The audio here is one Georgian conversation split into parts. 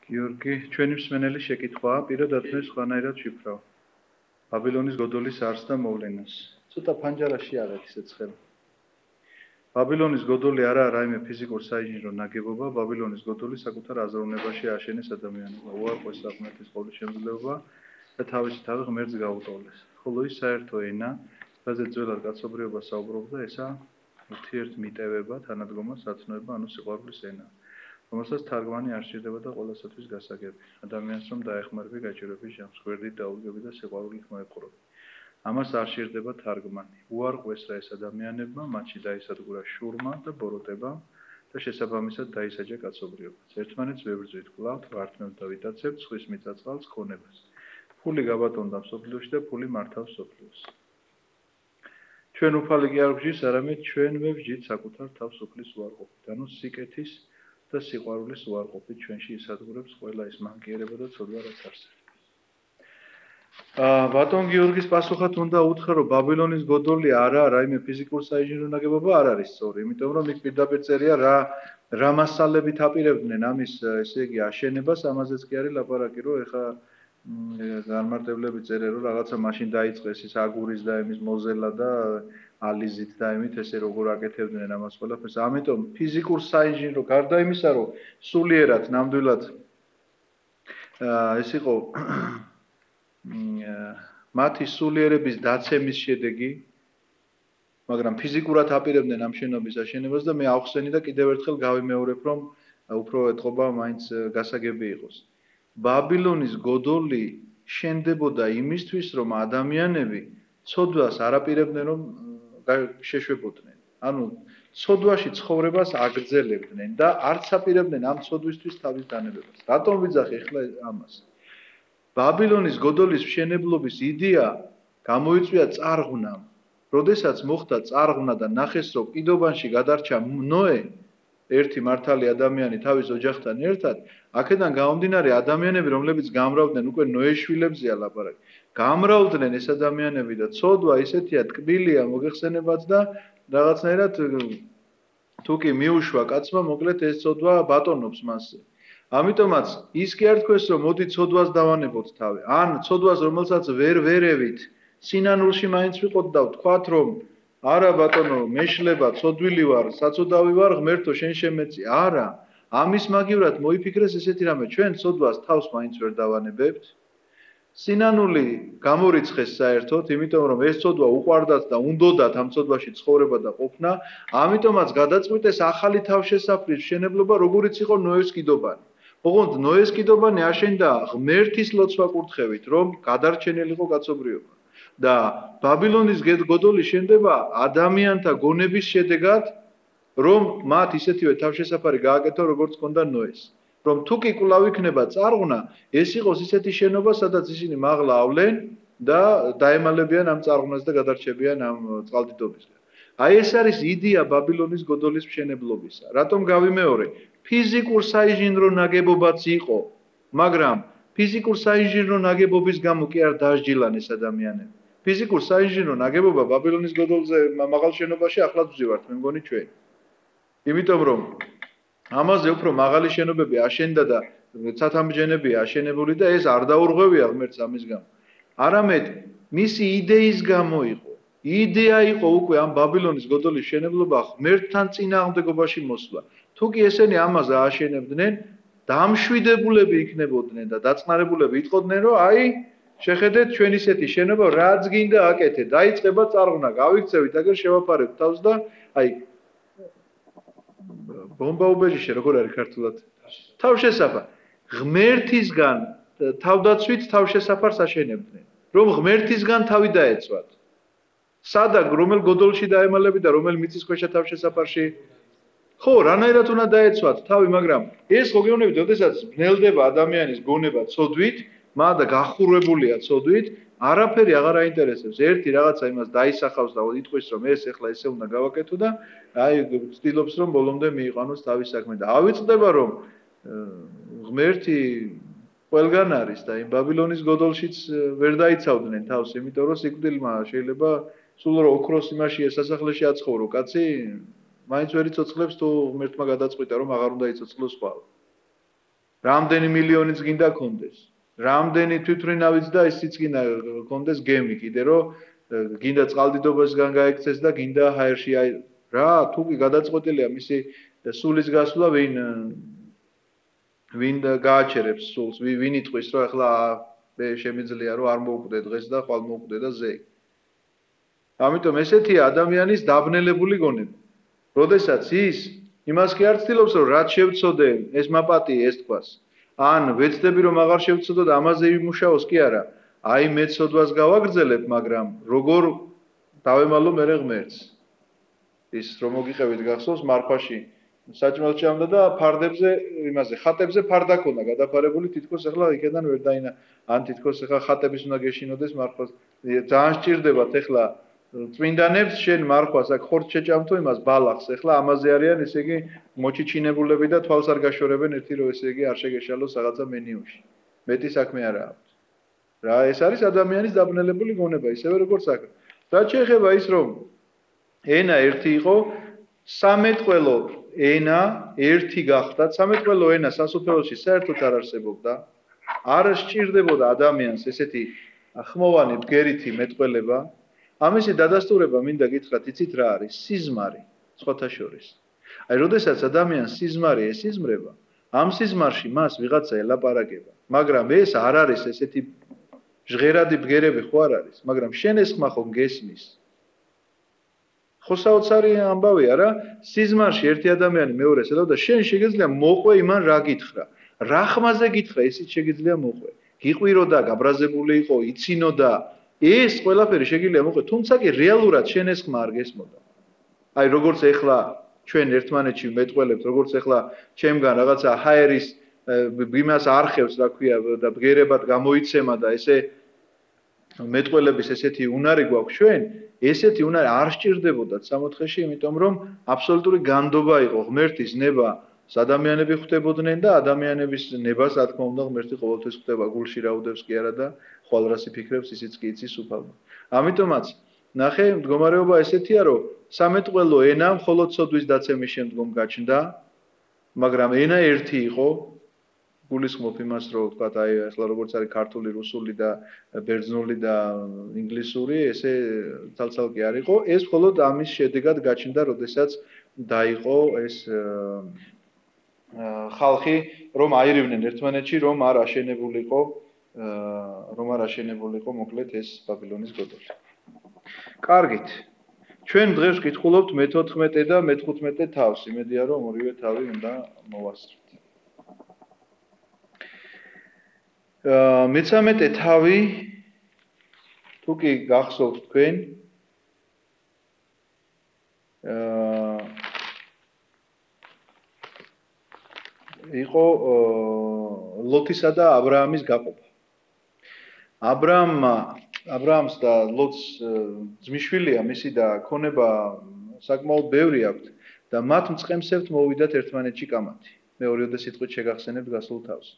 გიორგი, ჩვენი მსმენელი შეკითხვაა, პირადად მე სხვანაირად ვშიფრავ. ბაბილონის გოდოლის არს და მოვლენას. ცოტა ფანჯარაში აღეთ ისე ცხელი. ბაბილონის გოდოლი არაა რაიმე ფიზიკურ საინჟინრო ნაგებობა, ბაბილონის გოდოლი საკუთარ აზროვნებაში ააშენეს ადამიანებმა, უარყვეს აღმერთის ყოვლის შემძლეობა და თავისი თავი ღმერთს გაუტოლეს. ხოლო ის საერთო ენა, რაზეც ძველად კაცობრიობა საუბრობდა, ესა ურთიერთმიტევება, თანადგომა, საცნოება, ანუ სიყვარულის ენა. რომელსაც თარგმანი არ სჭირდება და ყველასათვის გასაგები. ადამიანს რომ დაეხმარები გაჭირვების ჟამს, გვერდით დაუდგები და სიყვარულით მოეყრობი. ამას არ სჭირდება თარგმანი. უარყვეს რა ეს ადამიანებმა, მათში დაისადგურა შურმა და ბოროტება და შესაბამისად დაისაჯა კაცობრიობაც. ერთმანეთს ვებრძვით, კვლავ ვართმევთ და ვიტაცებთ სხვის მიწაწყალს ქონებას. ფული გაბატონდა მსოფლიოში და ფული მართავს მსოფლიოს. ჩვენ უფალი კი არ ვжის, არამედ ჩვენვე ვжით საკუთარ თავს უფლის უარყოფით, ანუ სიკეთის და სიყვარულის უარყოფით ჩვენში ისადგურებს ყველა ის მანკიერება და ცოდვა რაც არსებობს. ბატონ გიორგის პასუხად უნდა უთხრა, რომ ბაბილონის გოდოლი არაა რაიმე ფიზიკურ საინჟინრო ნაგებობა, არ არის სწორი, იმიტომ რომ იქ პირდაპირ წერია რა მასალებით აპირებდნენ ამის, ესე იგი, აშენებას, ამაზეც კი არის ლაპარაკი, რომ ეხა განმარტებლები წერენ, რომ რაღაცა მაშინ დაიწყეს ის აგურის და იმის მოზელა და ალიზით და იმით ესე როგორ აკეთებდნენ ამას ყველაფერს. ამიტომ ფიზიკურ საინჟინრო გარდა იმისა, რომ სულიერად ნამდვილად ეს იყო მათი სულიერების დაცემის შედეგი, მაგრამ ფიზიკურად აპირებდნენ ამ შენობის აშენებას და მე ავხსენი და კიდევ ერთხელ გავიმეორებ, რომ უფრო ეთყობა მაინც გასაგები იყოს. ბაბილონის გოდოლი შენდებოდა იმისთვის, რომ ადამიანები ცოდვას არ აპირებდნენ, რომ შეშვებოდნენ. ანუ ცოდვაში ცხოვრებას აგრძელებდნენ და არც აპირებდნენ ამ ცოდვისთვის თავის დანებებას. რატომ ვიძახი ახლა ამას? ბაბილონის გოდოლის მშენებლობის იდეა გამოიწვია წარღვნამ. როდესაც მოხდა წარღვნა და ნახეს, რომ კიდობანში გადარჩა ნოე, ერთი მართალი ადამიანი თავის ოჯახთან ერთად, აქედან გამომდინარე ადამიანები, რომლებიც გამრავდნენ უკვე ნოეს შვილებზეა ლაპარაკი. გამრავდნენ ეს ადამიანები და ცოდვა ისეთია ტკბილია მოგეხსენებათ და რაღაცნაირად თუ კი მიუშვა კაცმა, მოკლედ ეს ცოდვა ბატონობს მასზე. ამიტომაც ის კი არ თქვეს, რომ მოდი ცოდვას დავანებოთ თავი. ან ცოდვას, რომელსაც ვერევით, სინანულში მაინც ვიყოთ და ვთქვათ, რომ არა ბატონო, მეშლება, ცოდვილი ვარ, საწოდავი ვარ, ღმერთო, შენ შემეწი. არა, ამის მაგივრად მოიფიქრეს ესეთი რამე, ჩვენ ცოდვას თავს მაინც ვერ დავანებებთ. სინანული გამორიცხეს საერთოდ, იმიტომ რომ ეს ცოდვა უყვარდათ და უნდოდათ ამ ცოდვაში ცხოვრება და ყოფნა, ამიტომაც გადაწყვიტეს ახალი თავშესაფრის მშენებლობა, როგორიც იყო ნოეს კიდობანი. ოღონდ ნოეს კიდობანი აშენდა ღმერთის ლოცვა-კურთხევით, რომ გადარჩენილიყო კაცობრიობა. და ბაბილონის გოდოლი შენდება ადამიანთა გონების შედეგად, რომ მათ ისეთივე თავშესაფარი გააკეთო, როგორც ჰქონდა ნოეს. რომ თუ კი კვლავ იქნება წარღვნა, ეს იყოს ისეთი შენობა, სადაც ისინი მაღლა ავლენ და დაემალებიან ამ წარღვნას და გადარჩებიან ამ წყალდიდობისგან. აი ეს არის იდეა ბაბილონის გოდოლის მშენებლობისა. რატომ გავიმეორე? ფიზიკურ საინჟინრო ნაგებობაც იყო, მაგრამ ფიზიკურ საინჟინრო ნაგებობის გამო კი არ დაასჯილან ეს ადამიანები. ფიზიკურ საინჟინრო ნაგებობა ბაბილონის გოდოლზე მაღალ შენობაში ახლაც ვზივართ, მე მგონი ჩვენ. იმიტომ რომ ამაზე უფრო მაღალი შენობები აშენდა და ცათამბჯენებია აშენებული და ეს არ დაურღვევია ღმერთს ამის გამო. არამედ მისი იდეის გამო იყო. იდეა იყო უკვე ამ ბაბილონის გოდოლის შენებლობა ღმერთთან წინააღმდეგობაში მოსვლა. თუ კი ესენი ამას ააშენებდნენ, დამშვიდებულები იქნებოდნენ და დაწნარებულები იტყოდნენ, რომ აი, შეხედეთ ჩვენ ისეთი შენობა, რაც გინდა აკეთეთ, დაიწყება წარღვნა, გავიქცევით, აგერ შევაფარებთ თავს და აი ბომბაუბეჟიშე როგორ არის ქართულად? თავშესაფარი. ღმერთისგან თავდაცვით თავშესაფარს აშენებდნენ, რომ ღმერთისგან თავი დაეცვათ. სადა რომელ გოდოლში დაემალები და რომელ მიწისქვეშა თავშესაფარში? ხო, რანაირად უნდა დაეცვათ თავი, მაგრამ ეს ხო გეუბნებით, როდესაც ბნელდება ადამიანის გონება ცოდვით, და გახურებულია ცოდვით, არაფერი აღარ აინტერესებს. ერთი რაღაცა იმას დაისახავს და იტყვის, რომ ეს ეხლა ესე უნდა გავაკეთო და აი ვცდილობს, რომ ბოლომდე მიიყვანოს თავის საქმე და ავიწყდება, რომ ღმერთი ყველგან არის და იმ ბაბილონის გოდოლშიც ვერ დაიცავდნენ თავს, იმიტომ რომ სიკვდილმა შეიძლება სულ რო ოქროს იმაშია სასახლეში აცხოვრო კაცი, მაინც ვერ იცოცხლებს თუ ღმერთმა გადაწყვიტა, რომ აღარ უნდა იცოცხლოს ხვალ. რამდენი მილიონიც გინდა კონდეს. რამდენი თვითმფრინავიც და ისიც გინდა კონდეს გემი კიდე რომ გინდა წყალდიდობასგან გაექცეს და გინდა ჰაერში აი რა თუ კი გადაწყვეტილია მისი სულის გასვლა ვინ გააჩერებს სულს ვინ იტყვის რომ ახლა შემიძლია რომ არ მოუკვდე დღეს და ხვალ მოუკვდე და ზე. ამიტომ ესეთია ადამიანის დაბნელებული გონება. როდესაც ის იმას კი არ ცდილობს რომ რაც შევცოდე ეს მაპატიე ეს თქვას. ან ვეცდები რომ აღარ შევცოდო და ამაზე ვიმუშაოს კი არა. აი მეცოდვას გავაგრძელებ, მაგრამ როგორ დავემალო მერე ღმერთს. ის რომ მოგიყევით გახსოვს მარხვაში საჭმელს ჭამდა და ფარდებზე იმაზე ხატებზე ფარდა ქონდა გადაფარებული თითქოს ახლა იქიდან ვერ დაინა ან თითქოს ახლა ხატების უნდა გეშინოდეს მარხვას ძალიან სჭირდებათ ახლა წმინდანებს შენ მარხვას აქ ხორც შეჭამთო იმას ბალახს ახლა ამაზე არიან ესე იგი მოჩიჩინებულები და თვალს არ გაშორებენ ერთი რომ ესე იგი არ შეგეშალოს რაღაცა მენიუში მეტი საქმე არა აქვს რა ეს არის ადამიანის დაბნელებული გონება ისევე როგორც აქ რაც შეეხება ის რომ ენა ერთი იყო სამეთყველო ენა ერთი გახდა სამეთყველო ენა სასופველოში საერთოდ არ არსებობდა არ სჭირდებოდა ადამიანს ესეთი ხმოვანი ბგერითი მეტყველება ამისი დადასტურება მინდა გითხრათ იცით რა არის სიზმარი სხვათა შორის აი როდესაც ადამიანს სიზმარი ესიზმრება ამ სიზმარში მას ვიღაცა ელაპარაკება მაგრამ ეს არ არის ესეთი ჟღერადი ბგერები ხო არ არის მაგრამ შენ ეს ხმა ხომ გესმის ხო საოცარი ამბავია რა სიზმარში ერთი ადამიანი მეორეს ელოდა და შენ შეგიძლია მოყვე იმან რა გითხრა რა ხმაზე გითხრა ისიც შეგიძლია მოყვე გიყვიროდა გაბრაზებული იყო იცინოდა ეს ყველაფერი შეგიძლია მოყვე თუმცა კი რეალურად შენ ეს ხმა არ გესმოდა აი როგორც ეხლა ჩვენ ერთმანეთში მეტყველებთ როგორც ეხლა ჩემგან რაღაცა ჰაერის იმას არხევს რა ქვია და ბგერებად გამოიცემა და ესე მეტყველების ესეთი უნარი გვაქვს ჩვენ ესეთი უნარი არ სჭირდებოდათ სამოთხეში იმიტომ რომ აბსოლუტური განდობა იყო ღმერთის ნება ადამიანები ხვდებოდნენ და ადამიანების ნებას რა თქმა უნდა ღმერთი ყოველთვის ხვდება გულში რა უდევს კი არა და ხვალ რას იფიქრებს ისიც კი იცის უფალმა ამიტომაც ნახე მდგომარეობა ესეთია რომ სამეთყველო ენა მხოლოდ სოდვის დაცემის შემდგომ გაჩნდა მაგრამ ენა ერთი იყო გულისხმობ იმას რომ ვთქვათ აი ახლა როგორც არის ქართული რუსული და ბერძნული და ინგლისური ესე ცალ-ცალკე არ იყო ეს მხოლოდ ამის შედეგად გაჩნდა როდესაც დაიყო ეს ხალხი რომ აირივნენ ერთმანეთში რომ არ აშენებულიყო მოკლედ ეს ბაბილონის გოდოლი კარგით ჩვენ დღეს ვკითხულობთ მე-14 და მე-15 თავს იმედია რომ ორივე თავი უნდა მოვასწროთ მე-13 თავი თუ კი გახსოვთ თქვენ იყო ლოთისა და აბრაამის გაყოფა აბრაამს და ლოთს ძმისშვილია მისი და ქონება საკმაოდ ბევრი აქვთ და მათ მწყემსებთ მოვიდათ ერთმანეთში კამათი მეორეოდე სიტყვით შეგახსენებთ გასულ თავს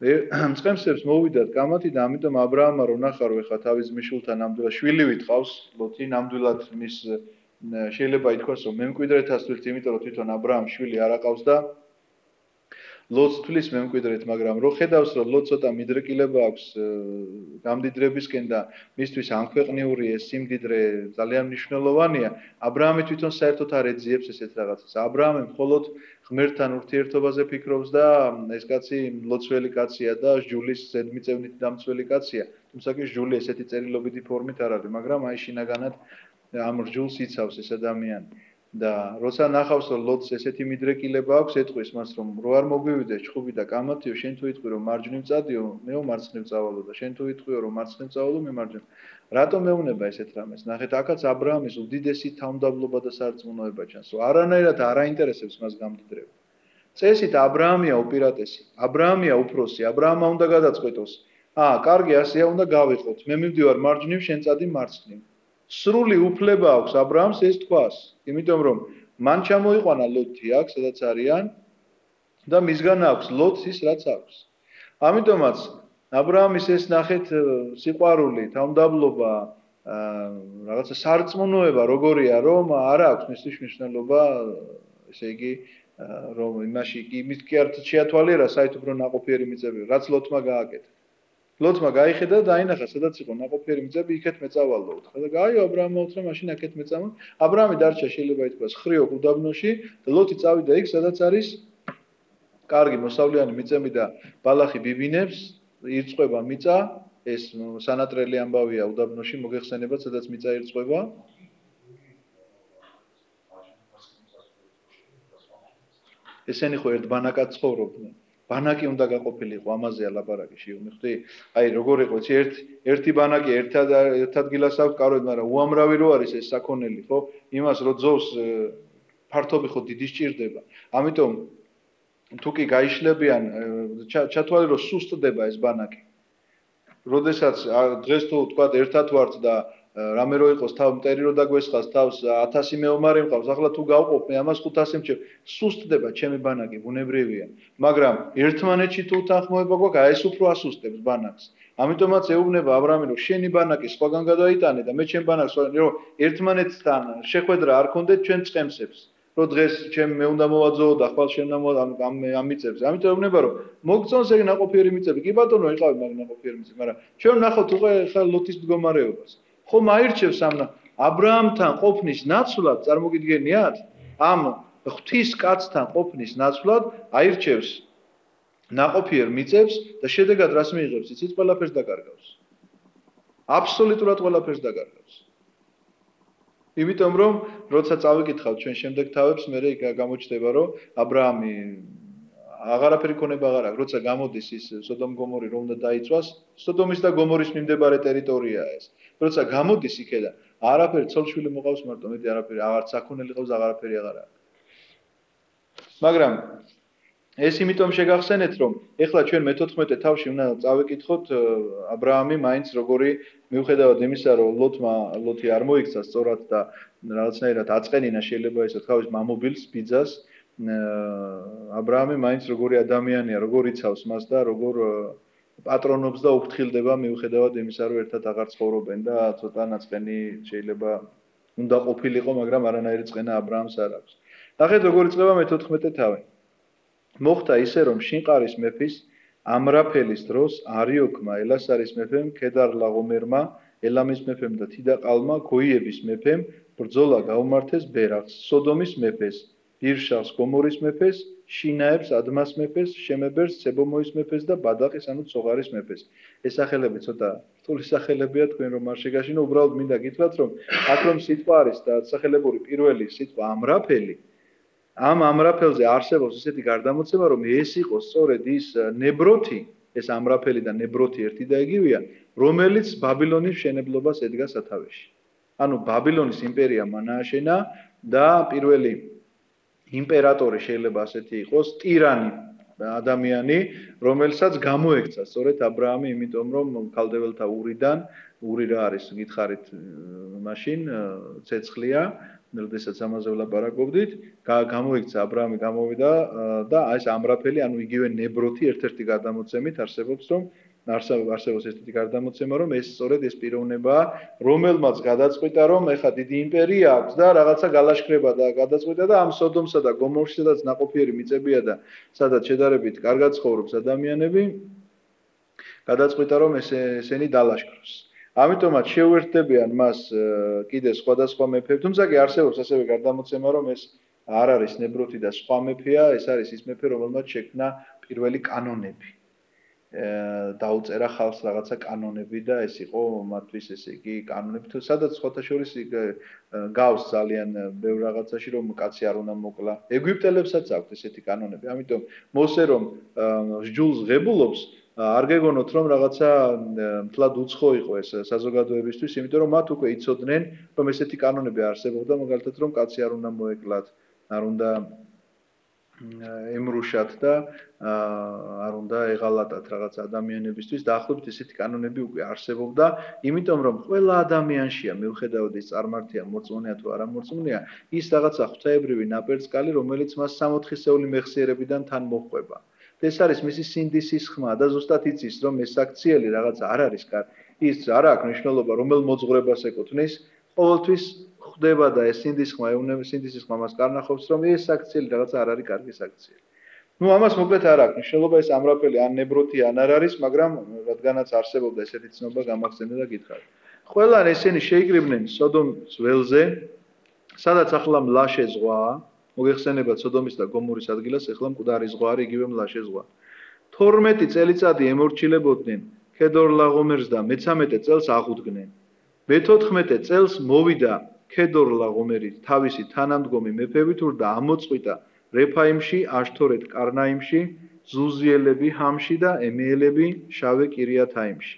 მწყემსებს მოვიდათ კამათი და ამიტომ აბრაამმა რო ნახა რომ ეხლა თავის ძმისშვილთან ნამდვილად შვილი ყავს ლოთი ნამდვილად მის შეიძლება ითქვას რომ მემკვიდრეთას თვლის იმიტომ რომ თვითონ აბრაამს შვილი არ აყავს და ლოთს თვლის მემკვიდრეთ მაგრამ რო ხედავს რომ ლოთს ცოტა მიდრეკილება აქვს გამდიდრებისკენ და მისთვის ამქვეყნიური ეს სიმდიდრე ძალიან მნიშვნელოვანია აბრაამი თვითონ საერთოდ არ ეძიებს ესეთ რაღაცას აბრაამი მხოლოდ ღმერთთან ურთიერთობაზე ფიქრობს და ეს კაცი ლოცველი კაცია და ჟულის ზედმიწევნით დამცველი კაცია თუმცა კი ჟული ესეთი წერილობითი ფორმით არ არის მაგრამ აი შინაგანად ამ ჟულს იცავს ეს ადამიანი და როცა ნახავს რომ ლოთს ესეთი მიდრეკილება აქვს ეტყვის მას რომ რო არ მოგვივიდეს ჩხუბი და კამათიო შენ თუ იტყვი რომ მარჯვნივ წადიო მეო მარცხნივ წავალო და შენ თუ იტყვიო რომ მარცხნივ წავალო მე მარჯვნივ რატომ მეუნება ესეთ რამეს ნახეთ აქაც აბრაამის უდიდესი თავმდაბლობა და სარწმუნოება ჩანს რომ არანაირად არ აინტერესებს მას გამდიდრება წესით აბრაამია უპირატესი აბრაამია უფროსი აბრაამა უნდა გადაწყვეტოს კარგი ასეა უნდა გავიყოთ მე მივდივარ მარჯვნივ შენ წადი მარცხნივ სრული უფლება აქვს აბრაამს ეს თქვას იმიტომ რომ მან ჩამოიყვანა ლოთი აქ სადაც არიან და მისგან აქვს ლოთს ის რაც აქვს ამიტომაც აბრაამის ეს ნახეთ სიყვარული თავმდაბლობა რაღაცა სარწმუნოება როგორია რომ არ აქვს მისთვის მნიშვნელობა ესე იგი რომ იმაში იმის კი არ შეათვალიერა საით უფრო ნაყოფიერი მიწები, რაც ლოთმა გააკეთა. ლოთმა გაიხედა და დაინახა, სადაც იყო ნაყოფიერი მიწები, იქეთ მეწავალო უთხრა და გაიო აბრაამმა უთხრა, მაშინ აქეთ მეწავალ. აბრაამი დარჩა შეიძლება ითქვას ხრიოკ უდაბნოში და ლოთი წავიდა იქ, სადაც არის კარგი მოსავლიანი მიწები და ბალახი ბიბინებს, ირწყვება მიწა, ეს სანატრელი ამბავია უდაბნოში მოგეხსენებათ, სადაც მიწა ირწყვება. ესენი ხო ერთ ბანაკად ცხოვრობდნენ. ბანაკი უნდა გაყოფილიყო, ამაზეა ლაპარაკი შევმიხდი. აი როგორ იყო, ერთი ბანაკი ერთ ადგილას აქვს კაროეთ, მაგრამ უამრავი რო არის ეს საქონელი, ხო? იმას რო ძოვს ფართობი ხო დიდი სჭირდება. ამიტომ თუ კი გაიშლებიან, ჩათვალე რომ სუსტდება ეს ბანაკი. როდესაც დღეს თუ თქვა ერთად ვართ და რამე რო იყოს თავ მტერი რო დაგვესხას თავს 1000 მეომარი მყავს, ახლა თუ გავყოფ მე ამას 500 მჭირ, სუსტდება ჩემი ბანაკი, ბუნებრივია. მაგრამ ერთმანეთში თუ უთანხმოება გვაქვს, აი ეს უფრო ასუსტებს ბანაკს. ამიტომაც ეუბნება აბრაამი რომ შენი ბანაკი სხვაგან გადაიტანე და მე ჩემ ბანაკს რომ ერთმანეთთან შეხვედრა არ ქონდეთ ჩვენ წემსებს. რომ დღეს მე უნდა მოვაძოო და ხვალ შენ უნდა ამ მიწებს. ამიტომ ეუბნება რომ მოგწონს ეგ ნაყოფიერი მიწები. კი ბატონო, იყავი მაგ ნაყოფიერი მიწები, მაგრამ ჩვენ ნახოთ უკვე ხა ლოთის მდგომარეობას. ხომ აირჩევს ამ აბრაამთან ყოფნის ნაცვლად, წარმოგიდგენიათ? ამ ღვთის კაცთან ყოფნის ნაცვლად აირჩევს ნაყოფიერ მიწებს და შედეგად რას მიიღებს? იცით, ყველაფერს დაკარგავს. აბსოლუტურად ყველაფერს დაკარგავს. იმიტომ რომ როცა წავიკითხავთ ჩვენ შემდეგ თავებს, მე გამოჩნდება რომ აბრაამი აღარაფერი ქონება აღარ აქვს, როცა გამოდის ის სოდომ გომორი რომ უნდა დაიცვას, სოდომის და გომორის მიმდებარე ტერიტორიაა ეს. როცა გამოდის იქედან, არაფერი ცოლ-შვილი მოყავს მარტო, მეტი არაფერი, აღარც საქონელი ყავს, აღარაფერი აღარ აქვს. მაგრამ ეს იმიტომ შეგახსენეთ, რომ ეხლა ჩვენ მე-14 თავში უნდა წავიკითხოთ აბრაამი მაინც როგორი მიუხედავად იმისა, რომ ლოთი არ მოიქცა სწორად და რაღაცნაირად აწყენინა შეიძლება ისე თქვა მამობილს, ბიძას, აბრაამი მაინც როგორი ადამიანია, როგორ იცავს მას და როგორ პატრონობს და უფრთხილდება მიუხედავად იმისა, რომ ერთად აღარ ცხოვრობენ და ცოტა ნაწყენი შეიძლება უნდა ყოფილიყო, მაგრამ არანაირი წყენა აბრაამს არ აქვს. ნახეთ როგორ იწყება მე-14 თავი. მოხდა ისე, რომ შინყარის მეფის ამრაფელის დროს არიოქმა, ელასარის მეფემ, ქედარ-ლაღომერმა, ელამის მეფემ და თიდაყალმა, გოიების მეფემ ბრძოლა გაუმართეს ბერახს, სოდომის მეფეს, ბირშახს, გომორის მეფეს, შინაებს, ადმას მეფეს, შემებერს, ცებომოის მეფეს და ბადაყის, ანუ ცოღარის მეფეს. ეს სახელები ცოტა რთული სახელებია, თქვენ რომ არ შეგაშინო, უბრალოდ მინდა გითხრათ, რომ აქ რომ სიტყვა არის და სახელებური პირველი სიტყვა ამრაფელი, ამ ამრაფელზე არსებობს ესეთი გარდამოცემა, რომ ეს იყო სწორედ ის ნებროთი, ეს ამრაფელი და ნებროთი ერთი და იგივეა, რომელიც ბაბილონის მშენებლობას ედგა სათავეში. ანუ ბაბილონის იმპერია მან ააშენა და პირველი იმპერატორი შეიძლება ასეთი იყოს, ტირანი ადამიანი, რომელსაც გამოექცა სწორედ აბრაამი, იმიტომ რომ ქალდეველთა ურიდან, ური რა არის, გითხარით მაშინ ცეცხლია, როდესაც ამაზე ვლაპარაკობდით, გამოიქცა აბრაამი გამოვიდა და ეს ამრაფელი, ანუ იგივე ნებროთი ერთ-ერთი გადამოცემით არსებობს, რომ არსებობს ესეთი გარდამოცემა, რომ ეს სწორედ ეს პიროვნებაა, რომელმაც გადაწყვიტა, რომ ეხა დიდი იმპერია აქვს და რაღაცა გალაშქრება და გადაწყვიტა და ამ სოდომსა და გომორში, სადაც ნაყოფიერი მიწებია და სადაც შედარებით კარგად ცხოვრობს ადამიანები, გადაწყვიტა, რომ ესენი დალაშქროს. ამიტომაც შეუერთდებიან მას კიდე სხვადასხვა მეფეები, თუმცა კი არსებობს ასევე გარდამოცემა, რომ ეს არ არის ნებროთი და სხვა მეფეა, ეს არის ის მეფე, რომელმაც შექმნა პირველი კანონები. დაუწერა ხალხს რაღაცა კანონები და ეს იყო მათთვის ესე იგი კანონები, თუ სადაც სხვათა შორის გავს ძალიან ბევრ რაღაცაში, რომ კაცი არ უნდა მოკლა. ეგვიპტელებსაც აქვთ ესეთი კანონები, ამიტომ მოსე რომ სჯულს ღებულობს, არ გეგონოთ რომ რაღაცა მთლად უცხო იყო ეს საზოგადოებისთვის, იმიტომ რომ მათ უკვე იცოდნენ, რომ ესეთი კანონები არსებობდა, მაგალითად რომ კაცი არ უნდა მოეკლათ, არ უნდა ემრუშათ და არ უნდა ეღალატათ რაღაც ადამიანებისთვის, დაახლოებით ესეთი კანონები უკვე არსებობდა, იმიტომ რომ ყველა ადამიანშია, მიუხედავად ის წარმართია, მორწმუნეა თუ არა მორწმუნეა, ის რაღაცა ღვთაებრივი ნაპერწკალი, რომელიც მას სამოთხისეული მეხსიერებიდან თან მოჰყვება. ეს არის მისი სინდისის ხმა და ზუსტად იცის, რომ ეს აქციელი რაღაცა არ არის, ის არ აქვს მნიშვნელობა, რომელ მოძღვრებას ეკუთვნის, ყოველთვის ხდება და ეს სინდისხმა ეუნება სინდისხმა მას კარნახობს რომ ეს საქციელი რაღაცა არ არის კარგი საქციელი. ნუ ამას მოკლედ არ აქვს მნიშვნელობა ეს ამრაფელი ან ნებროთი ან არ არის, მაგრამ რადგანაც არსებობდა ესეთი ცნობა გამახსენდა და გითხარით. ყველან ესენი შეიკრიბნენ სოდომის ველზე, სადაც ახლა მლაშე ზღვაა, მოგეხსენებათ სოდომის და გომორის ადგილას, ახლა მკვდარი ზღვა არის იგივე მლაშე ზღვა. 12 წელიწადი ემორჩილებოდნენ ქედორლაღომერს და მე-13 წელს აღუდგნენ. მე-14 წელს მოვიდა ქედორლაღომერი თავისი თანამდგომი მეფებით და ამოწყვიტა რეფაიმში, აშთორეთ კარნაიმში, ზუზიელები ჰამში და ემიელები შავე კირიათაიმში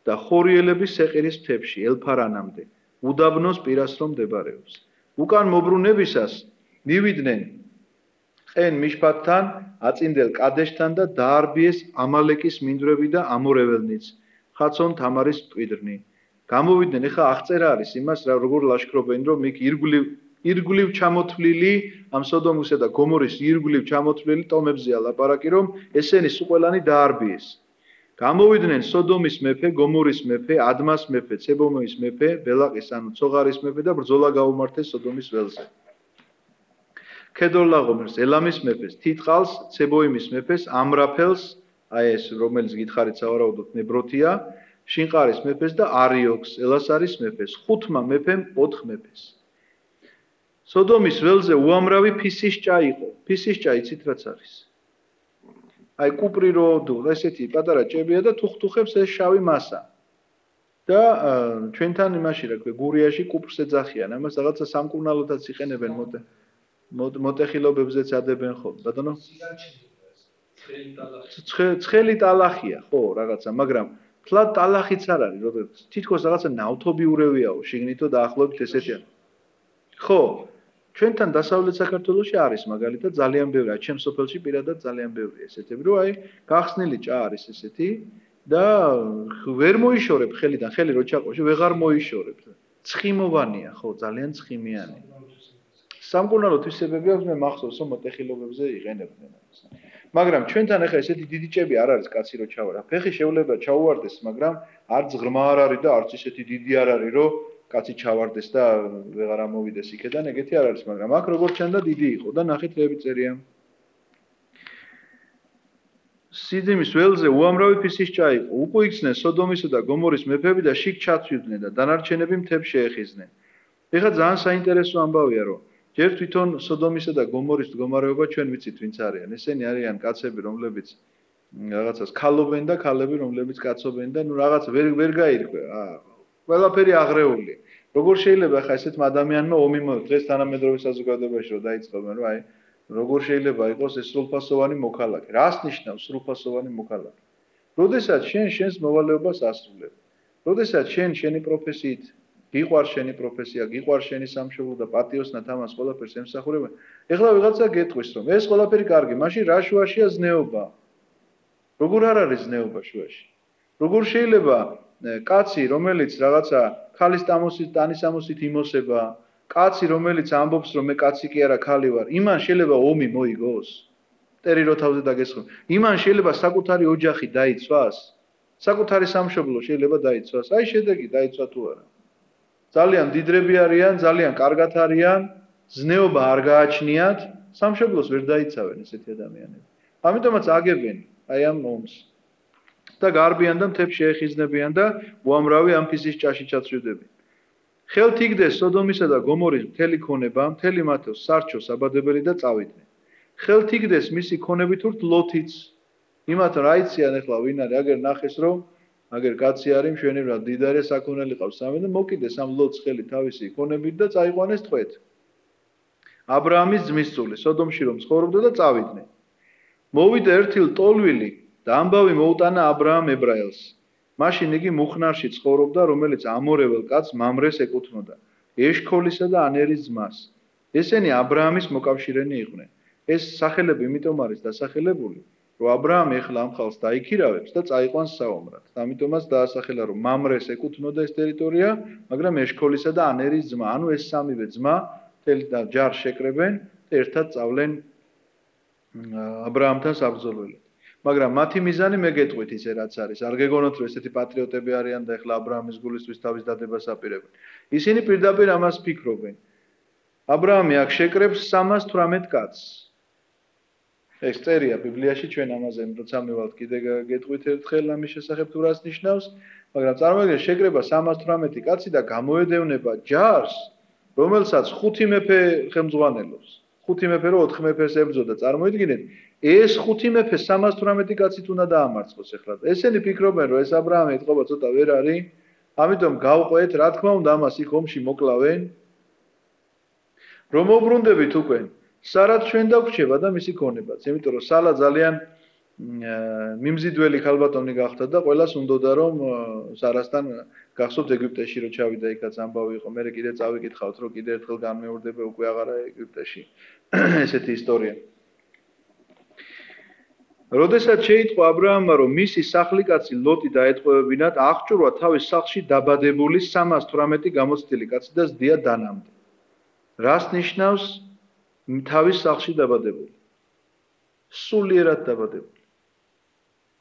და ხორიელები სეყირის მთებში ელფარანამდე, უდაბნოს პირას რომ მდებარეობს. უკან მობრუნებისას მივიდნენ ყენ მიშფათთან, აწინდელ კადეშთან და დაარბიეს ამალეკის მინდვრები და ამორეველნიც, ხაცონ თამარის მკვიდრნი. გამოვიდნენ, ეხლა აღწერა არის იმას, როგორ ლაშქრობენ, რომ იქ ირგვლივ ჩამოთვლილი ამ სოდომისა და გომორის ირგვლივ ჩამოთვლილი ტომებზეა ლაპარაკი, რომ ესენი სულ ყველანი დაარბიეს. გამოვიდნენ სოდომის მეფე, გომორის მეფე, ადმას მეფე, ცებომოის მეფე, ბელაყის ანუ ცოღარის მეფე და ბრძოლა გაუმართეს სოდომის ველზე. ქედორლაღომერს, ელამის მეფეს, თითყალს, ცებოიმის მეფეს, ამრაფელს, აი ეს რომელიც გითხარით სავარაუდოდ ნებროთია, შინყარის მეფეს და არიოქს, ელასარის მეფეს, ხუთმა მეფემ 4 მეფეს. სოდომის ველზე უამრავი ფისიშჭა იყო. ფისიშჭა იცით რაც არის? აი კუპრი რო ესეთი პატარა ჭებია და თუხთუხებს ეს შავი მასა. და ჩვენთან იმაში რა ქვია, გურიაში კუპრს ეძახიან. ამას რაღაცა სამკურნალოდაც იყენებენ მოტეხილობებზეც ადებენ ხოლმე. ბატონო? ცხელი ტალახია, ხო, რაღაცა, მაგრამ თლად ტალახიც არ არის, როგორც თითქოს რაღაცა ნავთობიურევიაო, შიგნითო დაახლოებით ესეთია. ხო, ჩვენთან დასავლეთ საქართველოში არის მაგალითად ძალიან ბევრი, ჩემს სოფელში პირადად ძალიან ბევრი ესეთები, რომ აი გახსნილი ჭა არის ესეთი და ვერ მოიშორებ ხელიდან, ხელი რო ჩაყოში, ვეღარ მოიშორებ. ცხიმოვანია, ხო, ძალიან ცხიმიანი. სამკურნალო თვისებები აქვს, მე მახსოვს, რომ მოტეხილობებზე იყენებდნენ ამას. მაგრამ ჩვენთან ახლა ესეთი დიდი ჭები არ არის კაცი რო ჩავარა. ფეხი შეუძლება ჩაუვარდეს, მაგრამ არც ღრმა არ არის და არც ესეთი დიდი არ არის, რომ კაცი ჩავარდეს და ვეღარ ამოვიდეს იქიდან, ეგეთი არ არის, მაგრამ აქ როგორც ჩანდა დიდი იყო და ნახეთ რეები წერია. სიდიმის ველზე უამრავი ფისიშჭა იყო. უკუიქცნენ სოდომისა და გომორის მეფები და შიგ ჩაცვიდნენ და დანარჩენები მთებს შეეხიზნენ. ეხლა ძალიან საინტერესო ამბავია, რომ ჯერ თვითონ სოდომისა და გომორის მდგომარეობა ჩვენ ვიცით ვინც არიან. ესენი არიან კაცები, რომლებიც რაღაცას ქალობენ და ქალები, რომლებიც კაცობენ და ნუ რაღაც ვერ გაირკვევა. ყველაფერი აღრეული. როგორ შეიძლება ახლა ესეთმა ადამიანმა ომი დღეს თანამედროვე საზოგადოებაში რომ დაიწყებენ, რომ აი როგორ შეიძლება იყოს ეს სრულფასოვანი მოქალაქე? რას ნიშნავს სრულფასოვანი მოქალაქე? როდესაც შენს მოვალეობას ასრულებ. როდესაც შენი პროფესიით გიყვარს შენი პროფესია, გიყვარს შენი სამშობლო და პატიოსნად ამას ყველაფერს ემსახურება. ეხლა ვიღაცა გეტყვის რომ ეს ყველაფერი კარგი, მაშინ რა შუაშია ზნეობა? როგორ არ არის ზნეობა შუაში? როგორ შეიძლება კაცი, რომელიც რაღაცა ქალის ტანის ამოსით იმოსება, კაცი, რომელიც ამბობს, რომ მე კაცი კი არა, ქალი ვარ, იმან შეიძლება ომი მოიგოს? მტერი რო თავზე დაგესხმო. იმან შეიძლება საკუთარი ოჯახი დაიცვას? საკუთარი სამშობლო შეიძლება დაიცვას? აი შედეგი დაიცვა თუ არა. ძალიან დიდრები არიან, ძალიან კარგად არიან, ზნეობა არ გააჩნიათ, სამშობლოს ვერ დაიცავენ ესეთი ადამიანები. ამიტომაც აგებენ აი ამ ომს. და გარბიან და მთებს შეეხიზნებიან და უამრავი ამ ფისიშჭაში ჩაცვიდებიან. ხელთ იგდეს სოდომისა და გომორის მთელი ქონება, მთელი მათო სარჩო საბადებელი და წავიდნენ. ხელთ იგდეს მისი ქონები თურთ ლოთიც. იმათ რა იციან ახლა ვინ არის, აგერ ნახეს რომ აგერ კაცი არის მშვენივრად დიდარი საქონელი ყავს სამი და მოკიდეს ამ ლოთს ხელი თავისი ქონებით და წაიყვანეს ტყვეთ. აბრაამის ძმისწული სოდომში რომ ცხოვრობდა და წავიდნენ. მოვიდა ერთილ ტოლვილი და ამბავი მოუტანა აბრაამ ებრაელს. მაშინ იგი მუხნარში ცხოვრობდა, რომელიც ამორეվել კაცს მამრეს ეკუთვნოდა, ეშქოლისა და ანერის ძმას. ესენი აბრაამის მოკავშირენი იყვნენ. ეს სახელები იმიტომ არის დასახელებული, რომ აბრაამი ეხლა ამ ხალხს დაიქირავებს და წაიყვანს საომრად. ამიტომაც დაასახელა, რომ მამრეს ეკუთვნოდა ეს ტერიტორია, მაგრამ ეშქოლისა და ანერის ძმა, ანუ ეს სამივე ძმა თელ ჯარს შეკრებენ და ერთად წავლენ აბრაამთან საბრძოლველად. მაგრამ მათი მიზანი მე გეტყვით ისე რაც არის. არ გეგონოთ რომ ესეთი პატრიოტები არიან და ეხლა აბრაამის გულისთვის თავის დადებას აპირებენ. ისინი პირდაპირ ამას ფიქრობენ. აბრაამი აქ შეკრებს 318 კაცს. ეს წერია ბიბლიაში ჩვენ ამაზე როცა მივალთ კიდე გეტყვით ერთხელ ამის შესახებ თუ რას ნიშნავს, მაგრამ წარმოიდგინეთ შეკრება 318 კაცი და გამოედევნება ჯარს, რომელსაც 5 მეფე ხელმძღვანელობს. 5 მეფე რო 4 მეფეს ებრძოდა, წარმოიდგინეთ, ეს 5 მეფე 318 კაცით უნდა დაამარცხოს ეხლა. ესენი ფიქრობენ, რომ ეს აბრაამი ეთყობა ცოტა ვერ არის, ამიტომ გავყვეთ, რა თქმა უნდა, ამას იქ ომში მოკლავენ. რომ მოbrundებით უკვე, სარად ჩვენ დაგვრჩება და მისი ქონებაც, იმიტომ რომ სალა ძალიან მიმზიდველი ქალბატონი გახდა და ყველას უნდოდა რომ სარასთან გახსოვთ ეგვიპტეში რო ჩავიდა იქაც ამბავი იყო, მე კიდე წავიკითხავთ რომ კიდე ერთხელ განმეორდება უკვე აღარა ეგვიპტეში. ესეთი ისტორია. როდესაც შეიტყვა აბრაამმა რომ მისი სახლიკაცი ლოტი დაეტყვევებინათ, აღჭურვა თავის სახლში დაბადებული 318 გამოცდილი კაცი და ზდია დანამდე. რას ნიშნავს თავის სახლში დაბადებული? სულიერად დაბადებული.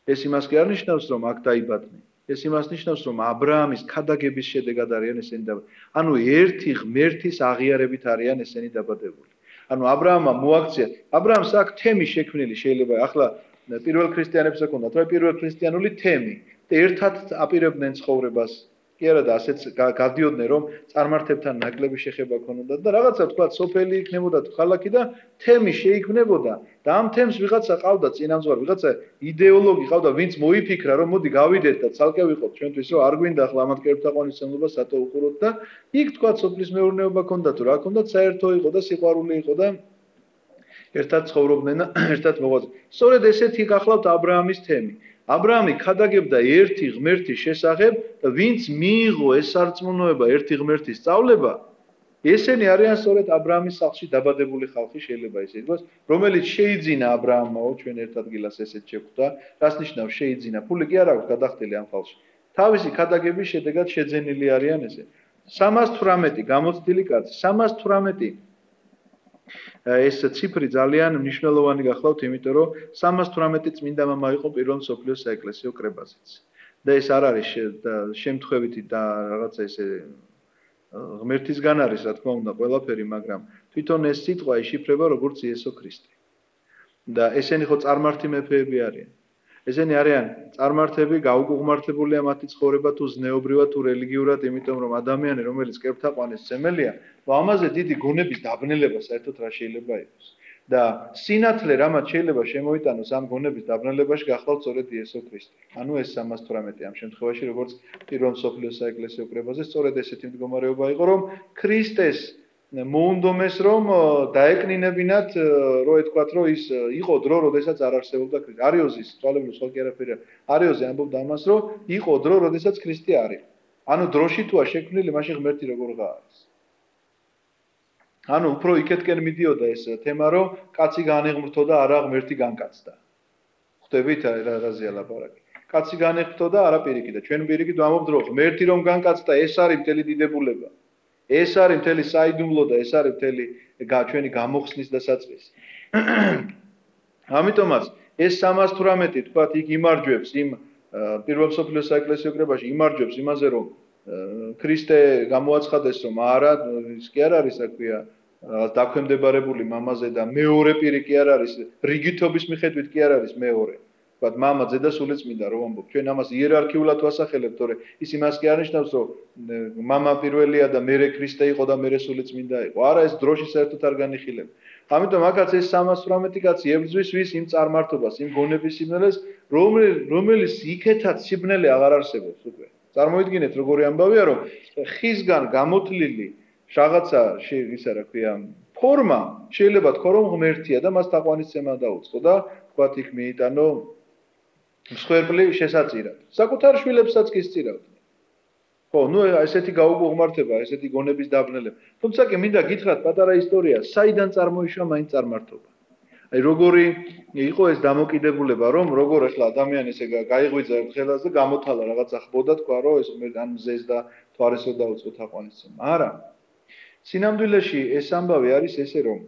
ეს იმას კი არ ნიშნავს რომ აქ დაიბადნენ. ეს იმას ნიშნავს რომ აბრაამის ქადაგების შედეგად არიან ესენი დაბადებული. ანუ ერთი ღმერთის აღიარებით არიან ესენი დაბადებული. ანუ აბრაამმა მოაქცია, აბრაამს აქ თემი შექმნილი შეიძლება ახლა პირველ ქრისტიანებს ჰქონდათ, რა პირველ ქრისტიანული თემი და ერთად აპირებდნენ ცხოვრებას. კი არა და ასეც გადიოდნენ რომ წარმართებთან ნაკლები შეხება ქონოდათ და რაღაცა თქვა სოფელი იქნებოდა თუ ქალაქი და თემი შეიქმნებოდა და ამ თემს ვიღაცა ყავდა წინამძღვარი, ვიღაცა იდეოლოგი ყავდა, ვინც მოიფიქრა რომ მოდი გავიდეთ და ცალკე ვიყოთ ჩვენთვის რომ არ გვინდა ახლა ამათ კერპთა ყონისმცემლობა სათო უყუროთ და იქ თქვა სოფლის მეურნეობა ქონდა თუ რა ქონდა, საერთო იყო და სიყვარული იყო და ერთად ცხოვრობდნენ და ერთად მოღვაწეობდნენ. სწორედ ესეთი გახლავთ აბრაამის თემი. აბრაამი ქადაგებდა ერთი ღმერთის შესახებ და ვინც მიიღო ეს სარწმუნოება ერთი ღმერთის სწავლება, ესენი არიან სწორედ აბრაამის სახლში დაბადებული ხალხი შეიძლება ისე ითქვას, რომელიც შეიძინა აბრაამაო ჩვენ ერთ ადგილას ესეთ შეხვდა, რას ნიშნავს შეიძინა? ფული კი არ აქვს გადახდილი ამ ხალხში. თავისი ქადაგების შედეგად შეძენილი არიან ესე. 318 გამოცდილი კაცი, 318 ეს ციფრი ძალიან მნიშვნელოვანი გახლავთ, იმიტომ რომ 318 წმინდა მამა იყო პირველ მსოფლიოს საეკლესიო კრებაზეც. და ეს არ არის შემთხვევითი და რაღაცა ესე ღმერთისგან არის, რა თქმა უნდა, ყველაფერი, მაგრამ თვითონ ეს სიტყვა იშიფრება როგორც იესო ქრისტე. და ესენი ხო წარმართი მეფეები არიან. ესენი არიან წარმართები, გაუგუღმართებულია მათი ცხოვრება თუ ზნეობრივად თუ რელიგიურად, იმიტომ რომ ადამიანი, რომელიც კერპთაყვანის წემელია, ამაზე დიდი გონების დაბნელება საერთოდ რა შეიძლება იყოს. და სინათლე რამაც შეიძლება შემოიტანოს ამ გონების დაბნელებაში გახლავთ სწორედ იესო ქრისტე. ანუ ეს 318 ამ შემთხვევაში როგორც პირველ მსოფლიოს საეკლესიო კრებაზე სწორედ ესეთი მდგომარეობა იყო, რომ ქრისტეს მოუნდომეს რომ დაეკნინებინათ, რო ეთქვათ, რომ ის იყო დრო, როდესაც არ არსებობდა ქრისტე. არიოზის თვალებრივ სხვა კი არაფერი. არიოზე ამბობდა ამას, რომ იყო დრო, როდესაც ქრისტე არ იყო. ანუ დროში თუა შექმნილი, მაშინ ღმერთი როგორ გააქვს. ანუ უფრო იქეთკენ მიდიოდა ეს თემა, რომ კაცი განეღმრთო და არა ღმერთი განკაცდა. ხვდებით რაზეა ლაპარაკი. კაცი განეღმრთო და არა პირიქით და ჩვენ პირიქით ვამბობთ, რომ ღმერთი რომ განკაცდა, ეს არის მთელი დიდებულება. ეს არის მთელი საიდუმლო და ეს არის მთელი ჩვენი გამოხსნის და საწყისი. ამიტომაც ეს 318 თქვათ იქ იმარჯვებს იმ პირველ მსოფლიო საეკლესიო კრებაში იმარჯვებს იმაზე რომ ქრისტე გამოაცხადეს რომ არა ის კი არ არის რა ქვია დაქვემდებარებული მამაზე და მეორე პირი კი არ არის რიგითობის მიხედვით კი არ არის მეორე. თქვათ მამა ზედა სულიწმინდა რომ ამბობ ჩვენ ამას იერარქიულად ვასახელებთ, თორე ის იმას კი არ ნიშნავს რომ მამა პირველია და მერე ქრისტე იყო და მერე სულიწმინდა იყო. არა, ეს დროში საერთოდ არ განიხილება. ამიტომ აქაც ეს 318 კაცი ებრძვის ვის იმ წარმართობას, იმ გონების სიმნელეს, რომელიც იქეთაც სიბნელე აღარ არსებობს უკვე. წარმოიდგინეთ როგორი ამბავია რომ ხისგან გამოთლილი რაღაცა ისა რა ქვია ფორმა შეიძლება თქო რომ ღმერთია და მას თაყვანისცემა დაუწყო და თქვათ იქ მიიტანო მსხვერპლი შესაწირად. საკუთარ შვილებსაც კი სწირავდნენ. ხო, ნუ ესეთი გაუგუღმართება, ესეთი გონების დაბნელება. თუმცა კი მინდა გითხრათ პატარა ისტორია, საიდან წარმოიშვა მაინც წარმართობა. აი როგორი იყო ეს დამოკიდებულება, რომ როგორ ახლა ადამიანი ესე გაიღვიძა ხელას და გამოთალა რაღაცა ხბოდა, თქვა რომ ეს ან მზეს და თვარესო დაუწყო თაყვანისცემა. არა. სინამდვილეში ეს ამბავი არის ესე რომ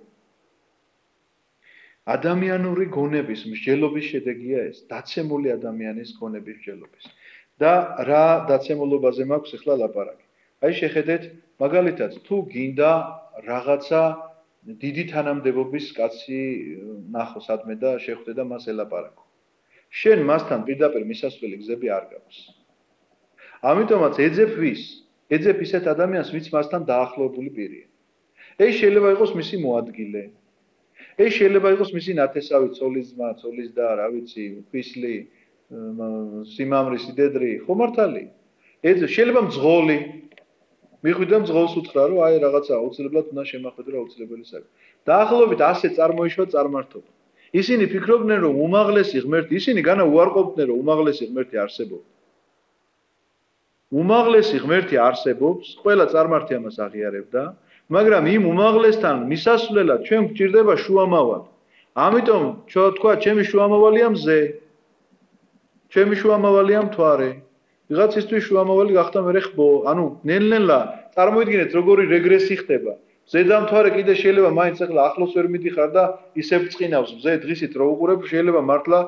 ადამიანური გონების მსჯელობის შედეგია ეს, დაცემული ადამიანის გონების მსჯელობის. და რა დაცემულობაზე მაქვს ახლა ლაპარაკი. აი შეხედეთ, მაგალითად, თუ გინდა რაღაცა დიდი თანამდებობის კაცი ნახო სადმე და შეხვდე და მას ელაპარაკო. შენ მასთან პირდაპირ მისასვლელი გზები არ გაქვს. ამიტომაც ეძებ ვის? ეძებ ისეთ ადამიანს, ვინც მასთან დაახლოებული პირია. ეს შეიძლება იყოს მისი მოადგილე. ეს შეიძლება იყოს მისი ნათესავი, ცოლის ძმა, ცოლის და რა ვიცი, ფისლი, სიმამრის სიდედრი, ხო მართალი? შეიძლება მძღოლი. მიხვიდა მძღოლს უთხრა, რომ აი რაღაცა აუცილებლად უნდა შემახვედრა აუცილებელი საქმე. დაახლოებით ასე წარმოიშვა წარმართობა. ისინი ფიქრობდნენ, რომ უმაღლესი ღმერთი, ისინი განა უარყოფდნენ, რომ უმაღლესი ღმერთი არსებობს. უმაღლესი ღმერთი არსებობს, ყველა წარმართი ამას აღიარებდა, მაგრამ იმ უმაღლესთან მისასვლელად ჩვენ გვჭირდება შუამავალი. ამიტომ თქვა, ჩემი შუამავალია მზე. ჩემი შუამავალია მთვარე. ვიღაცისთვის შუამავალი გახდა მერე ხბო. ანუ ნელ-ნელა წარმოიდგინეთ, როგორი რეგრესი ხდება. ზედამთვარე კიდე შეიძლება მაინც ახლა ახლოს ვერ მიდიხარ და ისევ წინავს მზე დღისით რო უყურებ შეიძლება მართლა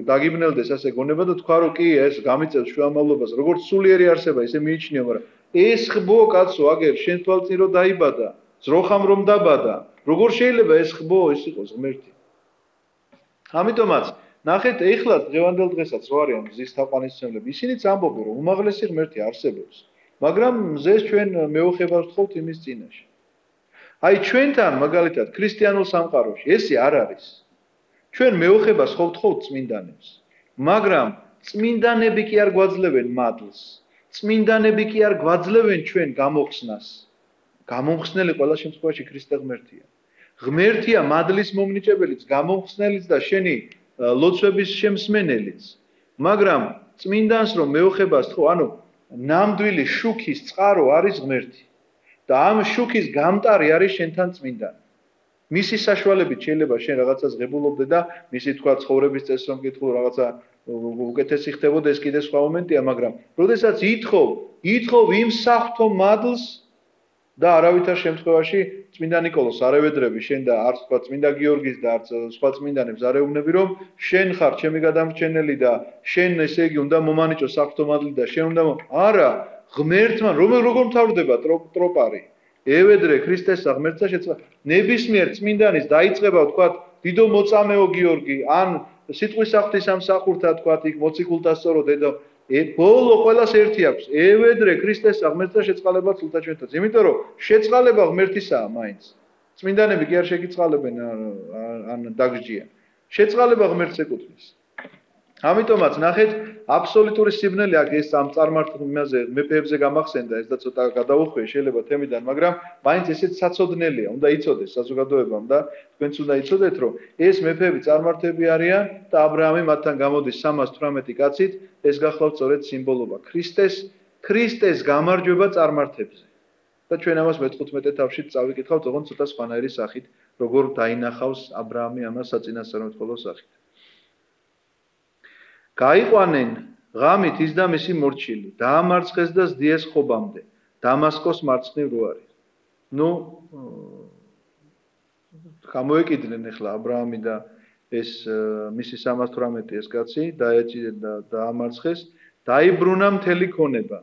დაგიბნელდეს ასე გონება და თქვა რომ კი ეს გამიწევს შუამავლობას როგორც სულიერი არსება ისე მიიჩნიო მაგრამ ეს ხბო კაცო აგერ შენ თვალწინ რო დაიბადა ძროხამ რომ დაბადა როგორ შეიძლება ეს ხბო ის იყოს ღმერთი ამიტომაც ნახეთ ეხლა დღევანდელ დღესაც რო არიან მზის თაყვანისმცემლები ისინიც ამბობენ რომ უმაღლესი ღმერთი არსებობს მაგრამ მზეს ჩვენ მეუხებას ვთხოვთ იმის წინაშე აი ჩვენთან მაგალითად ქრისტიანულ სამყაროში ესე არ არის. ჩვენ მეუხებას ხოვთ წმინდანებს. მაგრამ წმინდანები კი არ გვაძლევენ მადლს. წმინდანები კი არ გვაძლევენ ჩვენ გამოხსნას. გამომხსნელი ყველა შემთხვევაში ქრისტე ღმერთია. ღმერთია მადლის მომნიჭებელიც, გამომხსნელიც და შენი ლოცვების შემსმენელიც. მაგრამ წმინდანს რომ მეუხებას თხოვ, ანუ ნამდვილი შუქის წყარო არის ღმერთი. და ამ შუქის გამტარი არის შენთან წმინდანი. მისი საშუალებით შეიძლება შენ რაღაცას ღებულობდე და მისი თქვა ცხოვრების წესს რომ გითხო რაღაცა უკეთესი ხდებოდა ეს კიდე სხვა მომენტია, მაგრამ როდესაც ითხოვ იმ საფრთხო მადლს და არავითარ შემთხვევაში წმინდა ნიკოლოს არ ევედრები შენ და არც თქვა წმინდა გიორგის და არც სხვა წმინდანებს არ ეუბნები რომ შენ ხარ ჩემი გადამრჩენელი და შენ ესე იგი უნდა მომანიჭო საფრთხო მადლი და შენ უნდა არა ღმერთმა როგორ მთავრდება ტროპარი ევედრე ქრისტესა ღმერთსა შეცვალა ნებისმიერ წმინდანის დაიწყება თქვა დიდო მოწამეო გიორგი ან სიტყვის აღთის სამსახურთა თქვა იქ მოციქულთა სწორო დედო ბოლო ყველას ერთი აქვს ევედრე ქრისტესა ღმერთსა შეწყალება სულთა ჩვენთაც იმიტომ რომ შეწყალება ღმერთისაა მაინც წმინდანები კი არ შეგიწყალებენ ან დაგჯიან შეწყალება ღმერთს ეკუთვნის ამიტომაც ნახეთ აბსოლუტური სიბნელი აქ ეს ამ წარმართებაზე მეფეებზე გამახსენდა ეს და ცოტა გადაუხვე შეიძლება თემიდან მაგრამ მაინც ესეც საწოდნელია უნდა იცოდეს საზოგადოებამ და თქვენც უნდა იცოდეთ რომ ეს მეფეები წარმართები არიან და ა ブラ ამი მათთან გამოდის 318 კაცით ეს გახლავთ სწორედ სიმბოლობა ქრისტეს გამარჯვება წარმართებზე და ჩვენ ამას მე-15 თავში წავიკითხავთ ოღონდ ცოტა სხვანაირი სახით როგორ დაინახავს ა ブラ ამი ამას საწინასწარმეტყველო სახით გაიყვანენ ღამით ის და მისი მორჩილი დაამარცხეს და ზდიეს ხობამდე დამასკოს მარცხნივ რო არის ნუ გამოეკიდნენ ახლა ა ブラ ამი და ეს მისი 318 ეს კაცი დაეჭირა და დაამარცხეს დაიბრუნა მთელი ქონება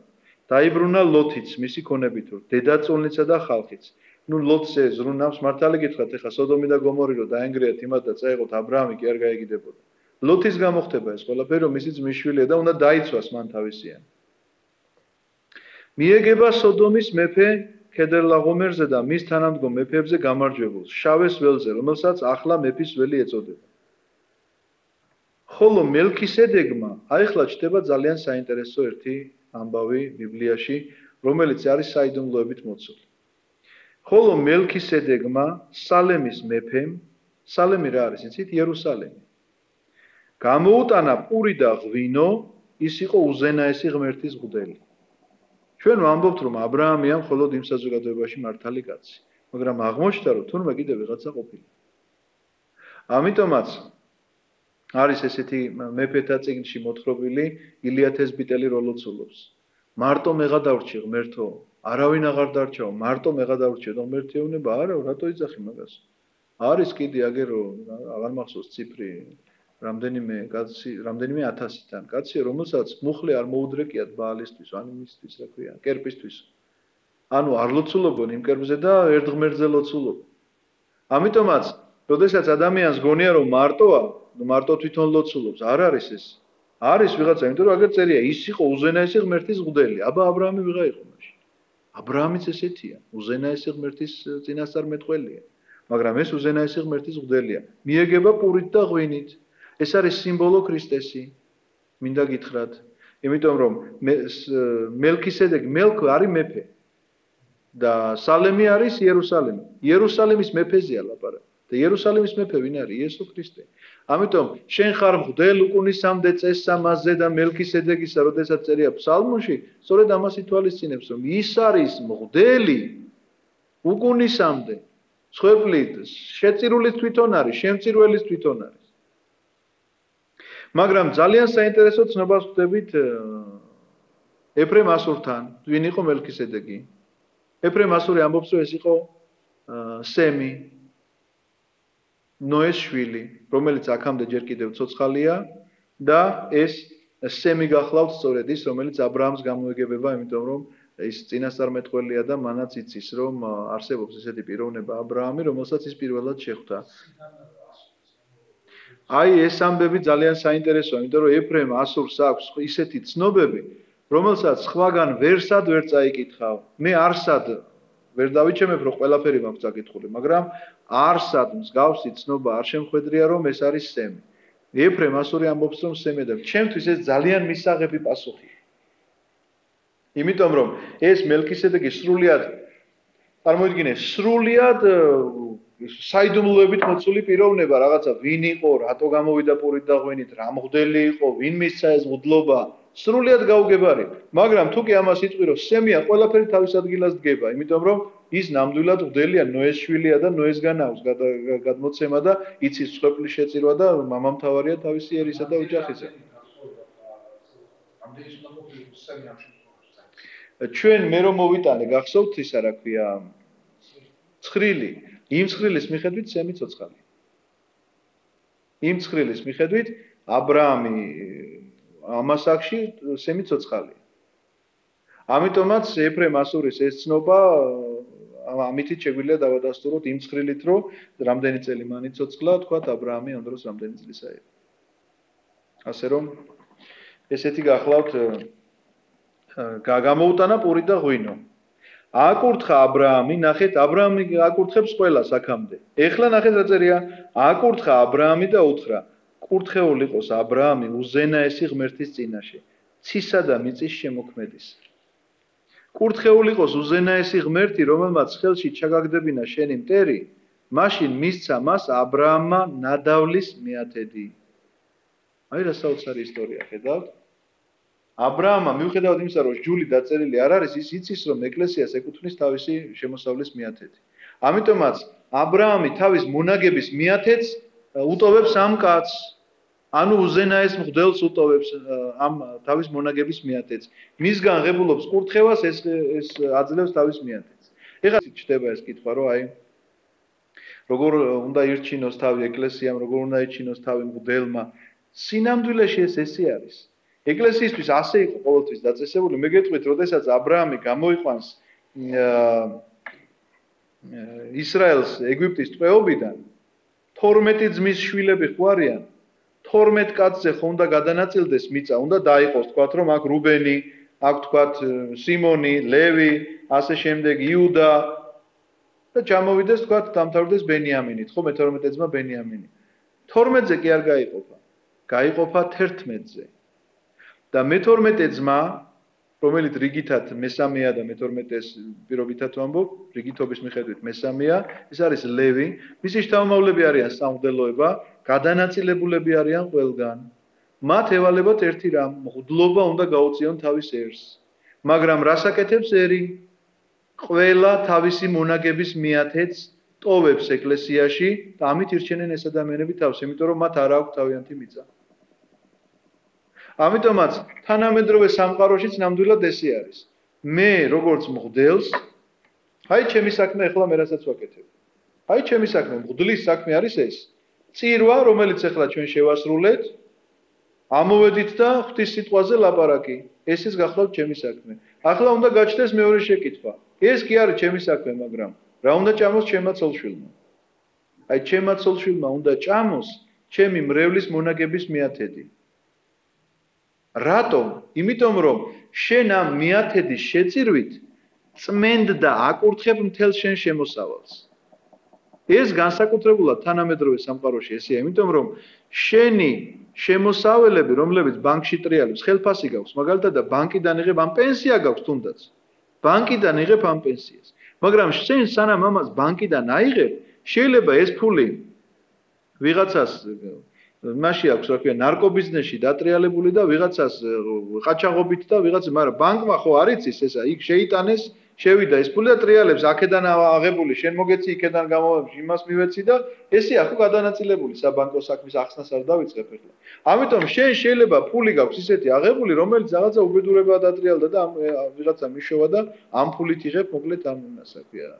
დაიბრუნა ლოთიც მისი ქონებით რო დედაწოლნიცა და ხალხიც ნუ ლოთზე ზრუნავს მართალი გითხრათ ახლა სოდომი და გომორი რო დაენგრიათ იმათ და წაიღოთ ა ブラ ამი კი არ გაიგდებოდა ლოთის გამოხდება ეს ყველაფერი რომ მისი ძმის შვილია და უნდა დაიცვას მან თავისიან. მიეგება სოდომის მეფე ქედერლაღომერზე და მის თანამდგომ მეფეებზე გამარჯვებულს, შავეს ველზე, რომელსაც ახლა მეფის ველი ეწოდება. ხოლო მელქისედეკმა აიხლა ჩდება ძალიან საინტერესო ერთი ამბავი ბიბლიაში, რომელიც არის საიდუმლოებით მოცული. ხოლო მელქისედეკმა სალემის მეფემ, სალემი რა არის, იცით, იერუსალიმი. გამოუტანა პური და ღვინო, ის იყო უზენაესი ღმერთის მღვდელი. ჩვენ ვამბობთ, რომ ა ブラ ამია მხოლოდ იმ საზოგადოებაში მართალი კაცი, მაგრამ აღმოჩნდა, რომ თურმე კიდევ ვიღაცა ყოფილა. ამიტომაც არის ესეთი მეფეთა წიგნში მოთხრობილი ილია თესბიტელი როლოცულობს. მარტო მეღა დავრჩი ღმერთო, არავინ აღარ დარჩაო, მარტო მეღა დავრჩი და ღმერთი ეუბნება, არა, რატო იძახი მაგას? არის კიდე აგერო აღარ მახსოვს ციფრი რამდენიმე 1000-თან კაცი რომელსაც მუხლი არ მოუდრეკიათ ბაალისთვის ანუ მისთვის რა ქვია კერპისთვის ანუ არ ლოცულობენ იმ კერპზე და ერთ ღმერთზე ლოცულობ ამიტომაც როდესაც ადამიანს გონია რომ მარტო თვითონ ლოცულობს არ არის ეს არის ვიღაცა იმიტომ რომ აგერ წერია ის იყო უზენაესი ღმერთის მღვდელი აბა აბრაამი ვიღა იყო მაშინ აბრაამიც ესეთია უზენაესი ღმერთის წინასწარმეტყველია მაგრამ ეს უზენაესი ღმერთის მღვდელია მიეგება პურით და ღვინით ეს არის სიმბოლო ქრისტესი მინდა გითხრათ იმიტომ რომ მელქისედეკი მელქი არის მეფე და სალემი არის იერუსალემი იერუსალემის მეფეზეა ლაპარაკი და იერუსალემის მეფე ვინ არის იესო ქრისტე ამიტომ შენ ხარ მღვდელ უკუნისამდე წესსა მასზე და მელქისედეკისა როდესაც წერია ფსალმუნში სწორედ ამას ითვალისწინებს რომ ის არის მღვდელი უკუნისამდე სხვეპლით შეწირულის თვითონ არის შემწირველის თვითონ არის მაგრამ ძალიან საინტერესო ცნობას ვხვდებით ეფრემ ასურთან ვინ იყო მელქისედეკი ეფრემ ასური ამბობს რომ ეს იყო სემი ნოეს შვილი რომელიც აქამდე ჯერ კიდევ ცოცხალია და ეს სემი გახლავთ სწორედ ის რომელიც აბრაამს გამოეგებება იმიტომ რომ ის წინასწარმეტყველია და მანაც იცის რომ არსებობს ესეთი პიროვნება აბრაამი რომელსაც ის პირველად შეხვდა აი ეს ამბები ძალიან საინტერესოა იმიტომ რომ ეფრემ ასურს აქვს ისეთი ცნობები რომელსაც სხვაგან ვერსად ვერ წაიკითხავ მე არსად ვერ დავიჩემებ რომ ყველაფერი მაქვს წაკითხული მაგრამ არსად მსგავსი ცნობა არ შემხვედრია რომ ეს არის სემი ეფრემ ასური ამბობს რომ სემი და ჩემთვის ეს ძალიან მისაღები პასუხია იმიტომ რომ ეს მელქისედეკი სრულიად წარმოიდგინე სრულიად საიდუმლოებით მოცული პიროვნება რაღაცა ვინ იყო რატო გამოვიდა პურით და ღვინით რა მღვდელი იყო ვინ მისცა ეს მღვდლობა სრულიად გაუგებარი მაგრამ თუ კი ამას იტყვი რომ სემია ყველაფერი თავის ადგილას დგება იმიტომ რომ ის ნამდვილად მღვდელია ნოეს შვილია და ნოესგან აქვს გადმოცემა და იცის სხვეპლის შეწირვა და მამამთავარია თავისი ერისა და ოჯახისა ჩვენ მე რომ მოვიტანე გახსოვთ ისა რა ქვია ცხრილი იმ ცხრილის მიხედვით სემი ცოცხალია იმ ცხრილის მიხედვით აბრაამი ამას აქში სემი ცოცხალია ამიტომაც ეფრემ ასურის ეს ცნობა ამითით შეგვიძლია დავადასტუროთ იმ ცხრილით რომ რამდენი წელი მან იცოცხლა თქვათ აბრაამი ამ დროს რამდენი წლისა იყო ასე რომ ესეთი გახლავთ გამოუტანა პური და ღვინო აკურთხა აბრაამი ნახეთ აბრაამი აკურთხებს ყველას აქამდე ეხლა ნახეთ რა წერია აკურთხა აბრაამი და უთხრა კურთხეულ იყოს აბრაამი უზენაესი ღმერთის წინაშე ცისა და მიწის შემოქმედის კურთხეულ იყოს უზენაესი ღმერთი რომელმაც ხელში ჩაგაგდებინა შენი მტერი მაშინ მისცა მას აბრაამმა ნადავლის მეათედი აი რა საოცარი ისტორია ხედავთ აბრაამმა მიუხედავად იმისა რომ ჯული დაწერილი არ არის ის იცის რომ ეკლესიას ეკუთვნის თავისი შემოსავლის მეათედი ამიტომაც აბრაამი თავის მონაგების მეათედს უტოვებს ამ კაცს ანუ უზენაეს მღვდელს უტოვებს ამ თავის მონაგების მეათედს მისგან ღებულობს კურთხევას ეს აძლევს თავის მეათედს ეხლა ჩდება ეს კითხვა რომ აი როგორ უნდა ირჩინოს თავი ეკლესიამ როგორ უნდა ირჩინოს თავი მღვდელმა სინამდვილეში ესე არის ეკლესიისთვის ასე იყო ყოველთვის დაწესებული მე გეტყვით როდესაც აბრაამი გამოიყვანს ისრაელს ეგვიპტის ტყვეობიდან 12 ძმის შვილები ხო არიან 12 კაცზე ხო უნდა გადანაწილდეს მიწა უნდა დაიყოს თქვათ რომ აქ რუბენი აქ თქვათ სიმონი ლევი ასე შემდეგ იუდა და ჩამოვიდეს თქვათ დამთავრდეს ბენიამინით ხო მე-12 ძმა ბენიამინი 12-ზე კი არ გაიყოფა გაიყოფა 11-ზე და მე-12 ძმა რომელიც რიგითად მესამეა და მე-12-ეს პირობითად ვამბობ რიგითობის მიხედვით მესამეა ეს არის ლევი მისი შთამომავლები არიან სამღვდელოება გადანაწილებულები არიან ყველგან მათ ევალებათ ერთი რამ მღვდლობა უნდა გაუწიონ თავის ერს მაგრამ რას აკეთებს ერი ყველა თავისი მონაგების მეათედს ტოვებს ეკლესიაში და ამით ირჩენენ ეს ადამიანები თავს იმიტომ რომ მათ არ აქვს თავიანთი მიწა ამიტომაც თანამედროვე სამყაროშიც ნამდვილად ესე არის მე როგორც მღვდელს აი ჩემი საქმე ახლა მე რასაც ვაკეთებ აი ჩემი საქმე, მღვდლის საქმე არის ეს. წირვა, რომელიც ახლა ჩვენ შევასრულეთ, ამოვედით და ღვთის სიტყვაზე ლაპარაკი. ეს ის გახლავთ ჩემი საქმე. ახლა უნდა გაჩნდეს მეორე შეკითხვა. ეს კი არის ჩემი საქმე, მაგრამ რა უნდა ჭამოს ჩემმა ცოლშვილმა? აი ჩემმა ცოლშვილმა უნდა ჭამოს ჩემი მრევლის მონაგების მიათედი. რატომ? იმიტომ რომ შენ ამ მიათედის შეწირვით წმენდ და აკურთხებ მთელ შენ შემოსავალს. ეს განსაკუთრებულად თანამედროვე სამყაროში ესეა, იმიტომ რომ შენი შემოსავალები, რომლებიც ბანკში ტრიალებს, ხელფასი გაქვს, მაგალითად და ბანკიდან იღებ ამ პენსია გაქვს თუნდაც. ბანკიდან იღებ ამ პენსიას. მაგრამ შენ სანამ ამას ბანკიდან აიღებ, შეიძლება ეს ფული ვიღაცას მაშინ აქვს რა ქვია ნარკობიზნესში დატრიალებული და ვიღაცას ყაჩაღობით და ვიღაც, მაგრამ ბანკმა ხო არ იცის ესა, იქ შეიტანეს, შევიდა ეს ფული და ტრიალებს აქედან აღებული, შენ მოგეცი იქედან გამოვებში, იმას მივეცი და ესეა ხო გადანაწილებული საბანკო საქმის ახსნას არ დავიწყებ ახლა. ამიტომ შენ შეიძლება ფული გაქვს ისეთი აღებული, რომელიც რაღაცა უბედურება დატრიალდა და ვიღაცა მიშოვა და ამ ფულით იღებ მოკლედ ამ ასე ქვია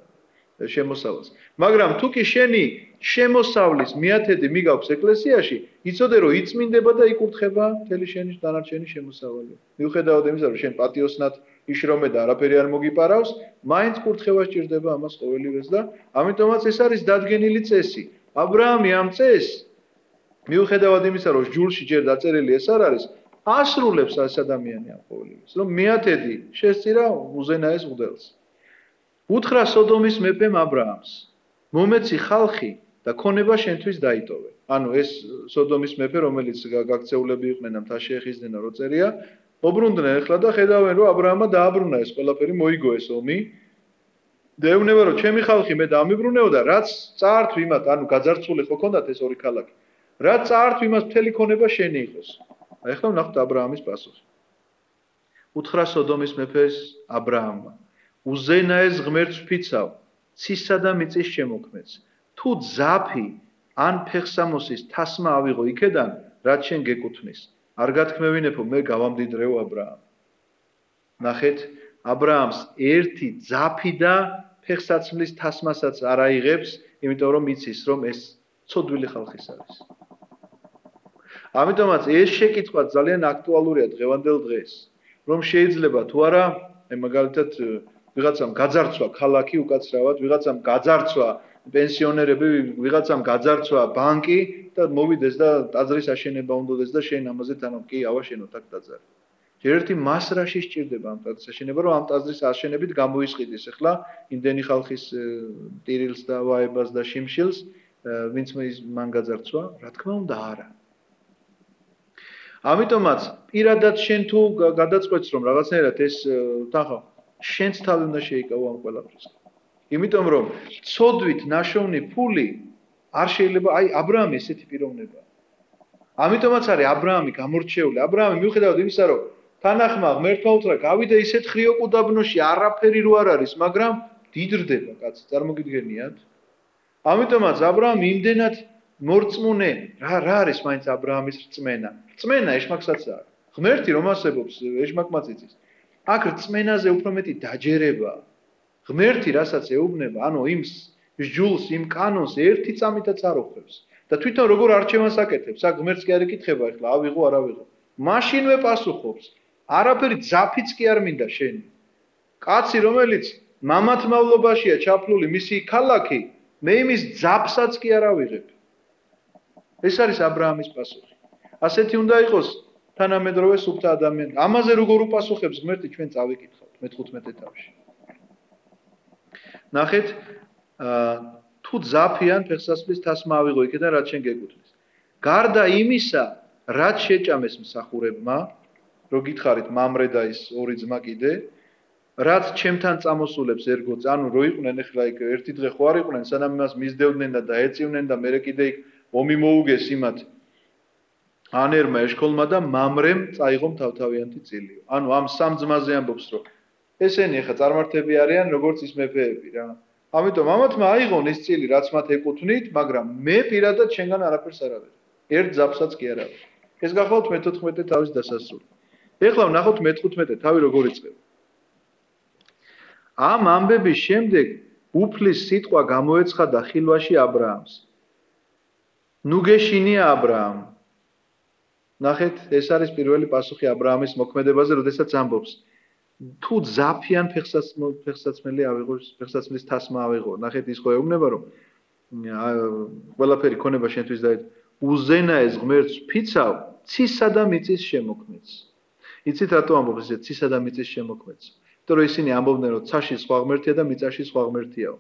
შემოსავალს. მაგრამ თუ კი შენი შემოსავლის მიათედი მიგაქვს ეკლესიაში, იცოდე რომ იწმინდება და იკურთხება მთელი შენი დანარჩენი შემოსავალი. მიუხედავად იმისა, რომ შენ პატიოსნად იშრომე და არაფერი არ მოგიპარავს, მაინც კურთხევა სჭირდება ამას ყოველივეს და ამიტომაც ეს არის დადგენილი წესი. აბრაამი ამ წესს მიუხედავად იმისა, რომ ჯულში ჯერ დაწერილი ეს არ არის, ასრულებს ეს ადამიანი ამ ყოველივეს, რომ მიათედი შესწირა უზენაეს მღვდელს. უთხრა სოდომის მეფემ აბრაამს, მომეცი ხალხი და ქონება შენთვის დაიტოვე. ანუ ეს სოდომის მეფე, რომელიც გაქცეულები იყვნენ ამ თაშიეხისდენა რო წერია, ობრუნდნენ ახლა და ხედავენ, რომ აბრაამმა დააბრუნა ეს ყველაფერი, მოიგო ეს ომი. და ეუბნება, რომ ჩემი ხალხი მე დამიბრუნეო და რაც წაართვ იმათ, ანუ გაძარცული ხო ქონდათ ეს ორი ქალაქი. რაც წაართვ იმას მთელი ქონება შენი იყოს. აი ახლა ვნახოთ აბრაამის პასუხი. უთხრა სოდომის მეფეს აბრაამმა, უზენაეს ღმერთს ვფიცავ, ცისა და მიწის შემოქმედს. თუ ძაფი ან ფეხსამოსის თასმა ავიღო იქედან, რაც შენ გეკუთვნის. არ გათქმევინებო, მე გავამდიდრეო აბრაამ. ნახეთ, აბრაამს ერთი ძაფი და ფეხსაცმლის თასმასაც არ აიღებს, იმიტომ რომ იცის, რომ ეს ცოდვილი ხალხის არის. ამიტომაც ეს შეკითხვა ძალიან აქტუალურია დღევანდელ დღეს, რომ შეიძლება თუ არა, მაგალითად ვიღაცამ გაძარცვა ქალაქი უკაცრავად, ვიღაცამ გაძარცვა პენსიონერები, ვიღაცამ გაძარცვა ბანკი და მოვიდეს და ტაძრის აშენება უნდადეს და შენ ამაზე თანამ კი ავაშენოთ აქ ტაძარი. ერთი მასრაში სჭირდება ამ ტაძრის აშენება, რომ ამ ტაძრის აშენებით გამოისყიდეს ახლა იმდენი ხალხის ტირილს და ვაებას და შიმშილს, ვინც მან გაძარცვა, რა თქმა უნდა არა. ამიტომაც პირადად შენ თუ გადაწყვეტს რომ რაღაცნაირად ეს თახო შენც თავი უნდა შეიკავო ამ ყველაფერს. იმიტომ რომ ცოდვით ნაშოვნი ფული არ შეიძლება, აი აბრაამი ესეთი პიროვნება. ამიტომაც არის აბრაამი გამორჩეული. აბრაამი მიუხედავად იმისა, რომ თანახმა ღმერთმა უთხრა, გავიდე ისეთ ხრიოკ უდაბნოში, არაფერი რო არ არის, მაგრამ დიდრდება კაცი, წარმოგიდგენიათ? ამიტომაც აბრაამი იმდენად მორწმუნე, რა არის მაინც აბრაამის რწმენა? რწმენა ეშმაკსაცაა. ღმერთი რომ არსებობს, ეშმაკმაც იცის. აქ რწმენაზე უფრო მეტი დაჯერება. ღმერთი რასაც ეუბნება, ანუ იმ ჯულს, იმ კანონს ერთი წამითაც არ ოხებს. და თვითონ როგორ არჩევანს აკეთებს, აქ ღმერთს კი არ ეკითხება ახლა, ავიღო, არ ავიღო. მაშინვე პასუხობს. არაფერი ძაფიც კი არ მინდა შენი. კაცი, რომელიც მამათმავლობაშია ჩაფლული მისი ქალაქი, მე იმის ძაფსაც კი არ ავიღებ. ეს არის აბრაამის პასუხი. ასეთი უნდა იყოს თანამედროვე სუფთა ადამიანი. ამაზე როგორ უპასუხებს ღმერთი, ჩვენ წავიკითხავთ მე-15 თავში. ნახეთ, თუ ძაფიან ფეხსაცმლის თასმა ავიღო იქიდან, რაც შენ გეკუთვნის. გარდა იმისა, რაც შეჭამეს მსახურებმა, რო გითხარით მამრე და ის ორი ძმა კიდე, რაც ჩემთან წამოსულებს ერგოც, ანუ რო იყვნენ ახლა იქ ერთი დღე ხო არ იყვნენ, სანამ იმას მისდევდნენ და დაეწივნენ და მერე კიდე იქ ომი მოუგეს იმათ ანერმა ეშქოლმა და მამრემ წაიღო თავთავიანთი წილიო. ანუ ამ სამ ძმაზე ამბობს, რომ ესენი ახლა წარმართები არიან, როგორც ის მეფეები რა. ამიტომ ამათმა აიღონ ეს წილი, რაც მათ ეკუთვნით, მაგრამ მე პირადად შენგან არაფერს არ ავიღებ. ერთ ძაფსაც კი არ ავიღებ. ეს გახლავთ მე-14 თავის დასასრული. ეხლა ვნახოთ მე-15 თავი როგორ იწყება. ამ ამბების შემდეგ უფლის სიტყვა გამოეცხადა ხილვაში აბრაამს. ნუ გეშინია აბრაამ. ნახეთ, ეს არის პირველი პასუხი აბრაამის მოქმედებაზე, როდესაც ამბობს. თუ ძაფიან ფეხსაცმელი ავიღო, ფეხსაცმლის თასმა ავიღო. ნახეთ, ის ხო ეუბნება, რომ ყველაფერი ქონება შენთვის და უზენაეს ღმერთს ფიცავ, ცისა და მიწის შემოქმედს. იცით რატო ამბობს ესე ცისა და მიწის შემოქმედს? იმიტომ რომ ისინი ამბობდნენ, რომ ცაში სხვა ღმერთია და მიწაში სხვა ღმერთიაო.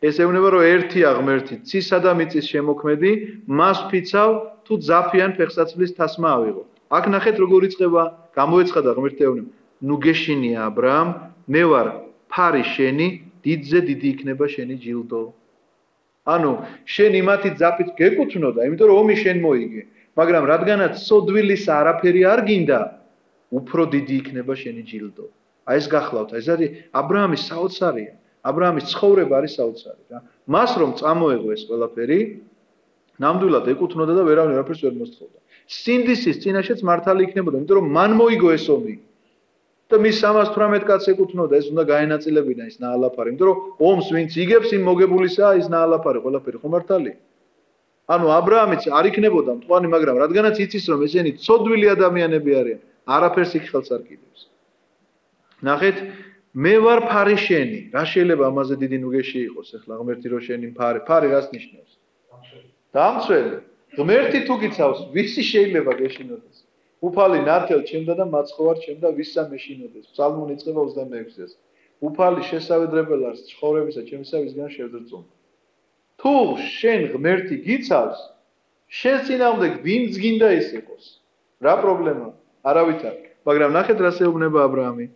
ეს ეუბნება, რომ ერთია ღმერთი, ცისა და მიწის შემოქმედი, მას ფიცავ, თუ ძაფიან ფეხსაცმლის თასმა ავიღო. აქ ნახეთ როგორ იწყება, გამოეცხადა ღმერთი ეუბნება, ნუ გეშინია აბრაამ, მე ვარ ფარი შენი, დიდზე დიდი იქნება შენი ჯილდო. ანუ შენ იმათი ძაფით გეკუთვნოდა, იმიტომ რომ ომი შენ მოიგე, მაგრამ რადგანაც სოდვილის არაფერი არ გინდა, უფრო დიდი იქნება შენი ჯილდო. აი ეს გახლავთ, ეს არის აბრაამის საოცარია. აბრაამის ცხოვრება არის საოცარი რა. მას რომ წამოეღო ეს ყველაფერი, ნამდვილად ეკუთვნოდა და ვერავინ არაფერს ვერ მოსთხოვდა. სინდისის წინაშეც მართალი იქნებოდა, იმიტომ რომ მან მოიგო ეს ომი. და მის 318 კაცს ეკუთვნოდა, ეს უნდა გაენაწილებინა ის ნაალაფარი, იმიტომ რომ ომს ვინც იგებს, იმ მოგებულისაა ის ნაალაფარი, ყველაფერი ხო მართალი? ანუ აბრაამიც არ იქნებოდა მტყვანი, მაგრამ რადგანაც იცის რომ ესენი ცოდვილი ადამიანები არიან, არაფერს იქ ხელს არ კიდევს. ნახეთ, მე ვარ ფარი შენი. რა შეიძლება ამაზე დიდი ნუგეში იყოს ახლა ღმერთი რო შენი ფარი? ფარი რას ნიშნავს? დამცველი. ღმერთი თუ გიცავს, ვისი შეიძლება გეშინოდეს? უფალი ნათელ ჩემდა და მაცხოვარ ჩემდა ვისა მეშინოდეს. ფსალმუნი იწყება 26-ზე. უფალი შესავედრებელარს ცხოვრებისა ჩემსავისგან შევძრწუნ. თუ შენ ღმერთი გიცავს, შენ წინააღმდეგ ვინც გინდა ის იყოს. რა პრობლემა? არავით არ. მაგრამ ნახეთ რას ეუბნება აბრაამი.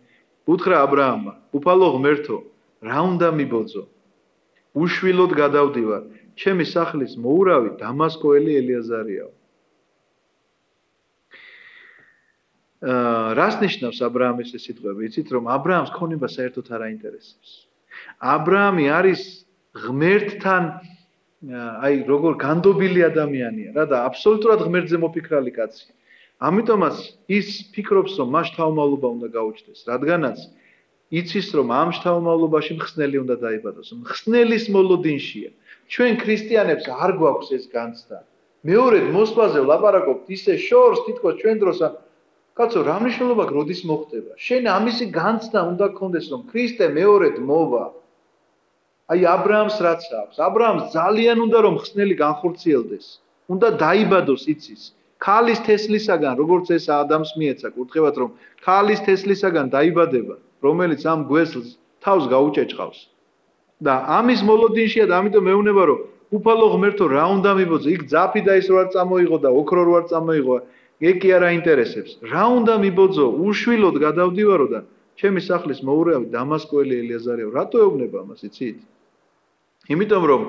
უთხრა აბრაამმა, უფალო ღმერთო, რა უნდა მიბოძო? უშვილოდ გადავდივარ, ჩემი სახლის მოურავი დამასკოელი ელიაზარიაო. რას ნიშნავს აბრაამის ეს სიტყვები? იცით რომ აბრაამს ქონება საერთოდ არ აინტერესებს. აბრაამი არის ღმერთთან აი როგორ განდობილი ადამიანია რა და აბსოლუტურად ღმერთზე მოფიქრალი კაცი. ამიტომაც ის ფიქრობს რომ მას შთაომავლობა უნდა გაუჩნდეს, რადგანაც იცის რომ ამ შთაომავლობაში მხსნელი უნდა დაიბადოს. მხსნელის მოლოდინშია. ჩვენ ქრისტიანებს არ გვაქვს ეს განცდა. მეორედ მოსვლაზე ვლაპარაკობთ ისე შორს თითქოს ჩვენ დროს კაცო რა მნიშვნელობა როდის მოხდება? შენ ამისი განცდა უნდა გქონდეს რომ ქრისტე მეორედ მოვა. აი აბრაამს რაც აქვს. აბრაამს ძალიან უნდა რომ მხსნელი განხორციელდეს. უნდა დაიბადოს იცის. ქალის თესლისაგან, როგორც ეს ადამს მიეცა, კურთხევათ რომ ქალის თესლისაგან დაიბადება, რომელიც ამ გვესლს თავს გაუჭეჭყავს. და ამის მოლოდინშია და ამიტომ მეუბნება რომ უფალო ღმერთო რა უნდა მიბოძო? იქ ძაფი და ის რო არ წამოიღო და ოქრო რო არ წამოიღო, ეგ კი არ აინტერესებს. რა უნდა მიბოძო? უშვილოდ გადავდივარო და ჩემი სახლის მოურავი დამასკოელი ელიაზარიაო. რატო ეუბნება ამას იცით? იმიტომ რომ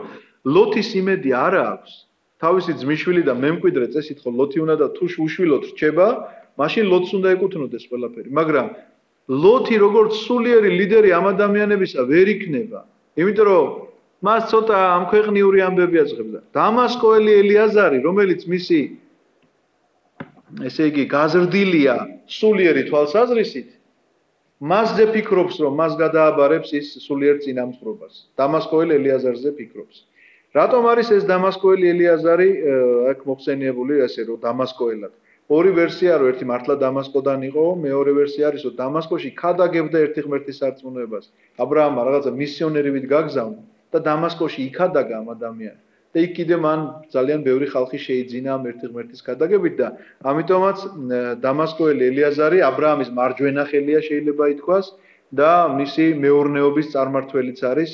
ლოთის იმედი არ აქვს. თავისი ძმისშვილი და მემკვიდრე წესით ხო ლოთი უნდა და თუ უშვილოდ რჩება, მაშინ ლოთს უნდა ეკუთვნოდეს ყველაფერი. მაგრამ ლოთი როგორც სულიერი ლიდერი ამ ადამიანებისა ვერ იქნება. იმიტომ რომ მას ცოტა ამქვეყნიური ამბები აწყებს და დამასკოელი ელიაზარი, რომელიც მისი ესე იგი გაზრდილია სულიერი თვალსაზრისით, მასზე ფიქრობს რომ მას გადააბარებს ის სულიერ წინამძღვრობას. დამასკოელი ელიაზარზე ფიქრობს. რატომ არის ეს დამასკოელი ელიაზარი აქ მოხსენიებული ესე რომ დამასკოელად? ორი ვერსია რომ ერთი მართლა დამასკოდან იყო, მეორე ვერსია არის რომ დამასკოში ქადაგებდა ერთი ღმერთის სარწმუნოებას. აბრაამმა რაღაცა მისიონერივით გაგზავნა და დამასკოში იქადაგა ამ ადამიანს. და იქ კიდე მან ძალიან ბევრი ხალხი შეიძინა ამ ერთი ღმერთის ქადაგებით და ამიტომაც დამასკოელი ელიაზარი აბრაამის მარჯვენა ხელია შეიძლება ითქვას და მისი მეურნეობის წარმმართველიც არის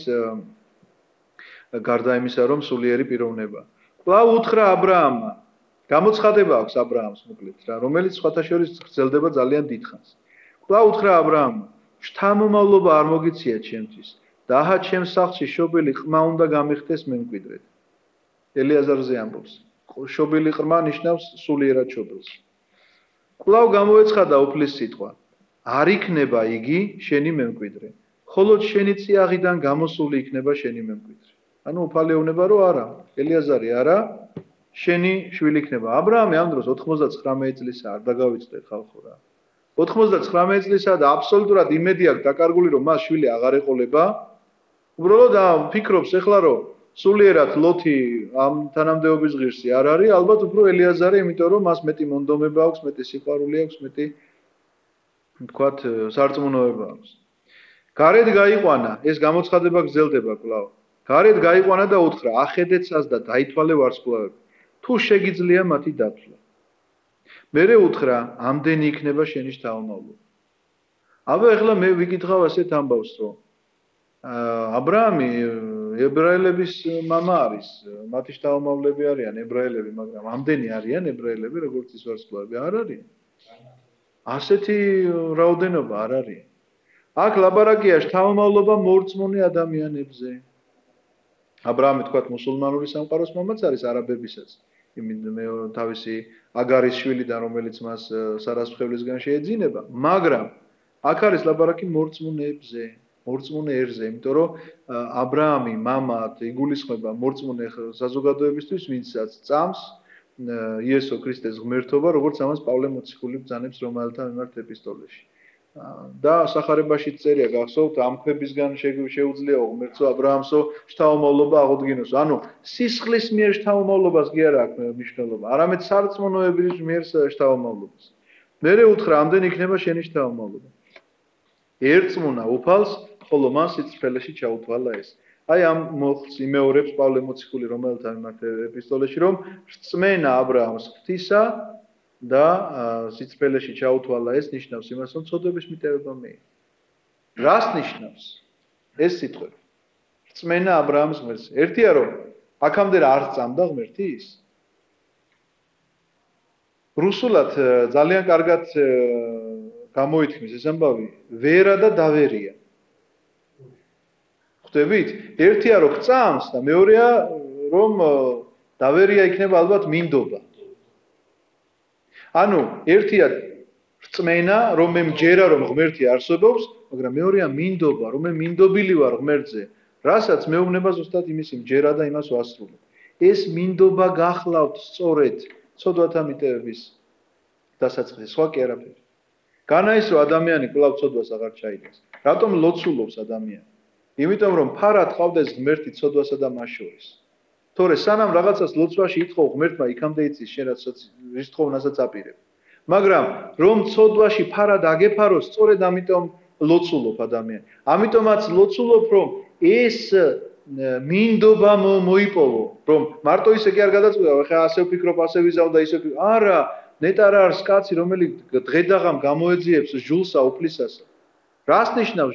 გარდა იმისა რომ სულიერი პიროვნება. კვლავ უთხრა აბრაამმა, გამოცხადება აქვს აბრაამს მოკლედ რა, რომელიც სხვათა შორის გრძელდება ძალიან დიდხანს. კვლავ უთხრა აბრაამმა, შთამომავლობა არ მოგიცია ჩემთვის და აჰა ჩემს სახლში შობილი ყმა უნდა გამიხდეს მემკვიდრედ. ელიაზარზე ამბობს. შობილი ყრმა ნიშნავს სულიერად შობილს. კვლავ გამოეცხადა უფლის სიტყვა. არ იქნება იგი შენი მემკვიდრე, ხოლო შენი წიაღიდან გამოსული იქნება შენი მემკვიდრე. ანუ უფალი ეუბნება რომ არა, ელიაზარი არა, შენი შვილი იქნება. აბრაამი ამ დროს 99 წლისაა, არ დაგავიწყდეთ ხალხო რა. 99 წლისაა და აბსოლუტურად იმედი აქვს დაკარგული რომ მას შვილი აღარ ეყოლება. უბრალოდ ფიქრობს ეხლა რომ სულიერად ლოთი ამ თანამდებობის ღირსი არ არის, ალბათ უფრო ელიაზარი, იმიტომ რომ მას მეტი მონდომება აქვს, მეტი სიყვარული აქვს, მეტი თქვათ სარწმუნოება აქვს. გარეთ გაიყვანა, ეს გამოცხადება გრძელდება კვლავ. გარეთ გაიყვანა და უთხრა: "ახედეცას და დაითვალე ვარსკვლავები. თუ შეგიძლია მათი დათვლა." მერე უთხრა: "ამდენი იქნება შენი შთამომავლობა." აბა ეხლა მე ვიკითხავ ასეთ ამბავს, რომ ა ბ რ ა მი ებრაელების მამა არის, მათი შთამომავლები არიან ებრაელები, მაგრამ ამდენი არიან ებრაელები, როგორც ის ვარსკვლავები არ არიან. ასეთი რაოდენობა არ არის. აქ ლაბარაკია შთამომავლობა მორწმუნე ადამიანებზე. ა ბ რ ა მი თქვათ მუსულმანური სამყაროს მამაც არის არაბებისაც. მე თავისი აგარის შვილიდან, რომელიც მას სარასწრებლისგან შეეძინება, მაგრამ აქ არის ლაბარაკი მორწმუნეებზე. მორწმუნე ერზე, იმიტომ რომ ა ბ რ ა მი მამად იგულისხმება მორწმუნე საზოგადოებისთვის, ვინცაც წამს იესო ქრისტეს ღმერთობა, როგორც ამას პავლე მოციქული ბრძანებს რომაელთა მიმართ ეპისტოლეში. და სახარებაში წერია გახსოვთ, ამ ქვებისგან შეუძლია ღმერთო ა ბ რ ა მსო შთამომავლობა აღოდგინოს. ანუ სისხლის მიერ შთამომავლობას კი არა აქვს მნიშვნელობა, არამედ სარწმუნოების მიერ შთამომავლობას. მერე უთხრა: "ამდენი იქნება შენი შთამომავლობა." ერწმუნა უფალს, ხოლო მან სიძველეში ჩაუთვალა ეს. აი ამ მოხს იმეორებს პავლე მოციქული რომელთა მიმართ ეპისტოლეში, რომ რწმენა ა ბ რ ა მს ღვთისა და სიძველეში ჩაუთვალა ეს ნიშნავს იმას, რომ ცოდვების მიტევება მიიღო. რას ნიშნავს ეს სიტყვები? რწმენა ა ბ რ ა მს ღმერთს. ერთია რომ აქამდე არ წამდა ღმერთის. რუსულად ძალიან კარგად გამოითქმის ეს ამბავი, ვერა და დავერია. ხვდებით? ერთია რომ წამს და მეორეა რომ დავერია იქნება ალბათ მინდობა. ანუ ერთია რწმენა, რომ მე მჯერა რომ ღმერთი არსებობს, მაგრამ მეორეა მინდობა, რომ მე მინდობილი ვარ ღმერთზე, რასაც მეუბნება ზუსტად იმის მჯერა და იმას ვასრულებ. ეს მინდობა გახლავთ სწორედ ცოდვათა მიტევების დასაწყისი, სხვა კი არაფერი. განა ის რომ ადამიანი კვლავ ცოდვას აღარ ჩაიდენს. რატომ ლოცულობს ადამიანი? იმიტომ რომ ფარად ყავდეს ღმერთი ცოდვასა და მას შორის. თორე სანამ რაღაცას ლოცვაში ითხოვ ღმერთმა, იქამდე იცის შენ რის თხოვნასაც აპირებ. მაგრამ რომ ცოდვაში ფარად აგეფაროს, სწორედ ამიტომ ლოცულობ ადამიანი. ამიტომაც ლოცულობ, რომ ეს მინდობა მოიპოვო, რომ მარტო ისე კი არ გადაწყვეტა, ხა ასე ვფიქრობ, ასე ვიზავ და ისე ვფიქრობ. არა, ნეტარ არის კაცი, რომელიც დღედაღამ გამოეძიებს ჟულსა უფლისასა. რას ნიშნავს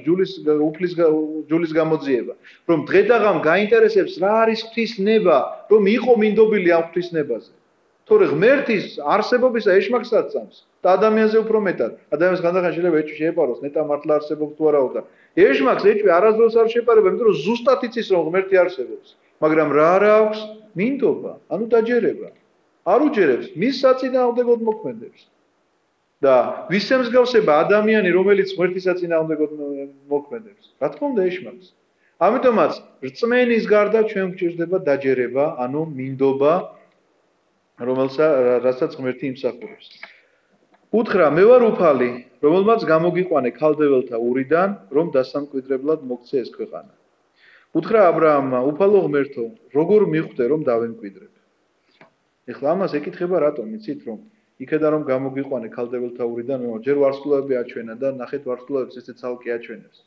ჯულის გამოძიება? რომ დღედაღამ გაინტერესებს რა არის ღვთის ნება, რომ იყო მინდობილი ამ ღვთის ნებაზე. თორე ღმერთის არსებობისა ეშმაკსაც წამს და ადამიანზე უფრო მეტად. ადამიანს ხანდახან შეიძლება ეჭვი შეეპაროს, ნეტა მართლა არსებობს თუ არაო და ეშმაკს ეჭვი არასდროს არ შეეპარება, იმიტომ რომ ზუსტად იცის რომ ღმერთი არსებობს. მაგრამ რა არა აქვს? მინდობა, ანუ დაჯერება. არ უჯერებს, მის საწინააღმდეგოდ მოქმედებს. და ვის ემსგავსება ადამიანი, რომელიც ღმერთის საწინააღმდეგოდ მოქმედებს? რა თქმა უნდა ეშმაკს. ამიტომაც რწმენის გარდა ჩვენ გვჭირდება დაჯერება, ანუ მინდობა, რასაც ღმერთი იმსახურებს. უთხრა: "მე ვარ უფალი, რომელმაც გამოგიყვანე ქალდეველთა ურიდან, რომ დასამკვიდრებლად მოგცე ეს ქვეყანა." უთხრა ა ბ რ ამმა: "უფალო ღმერთო, როგორ მიხვდე რომ დავემკვიდრებ?" ეხლა ამას ეკითხება რატომ, იცით რომ იქედან რომ გამოგიყვანე ქალდეველთა ურიდან, ჯერ ვარსკვლავები აჩვენა და ნახეთ ვარსკვლავებს ესე ცალკე აჩვენებს.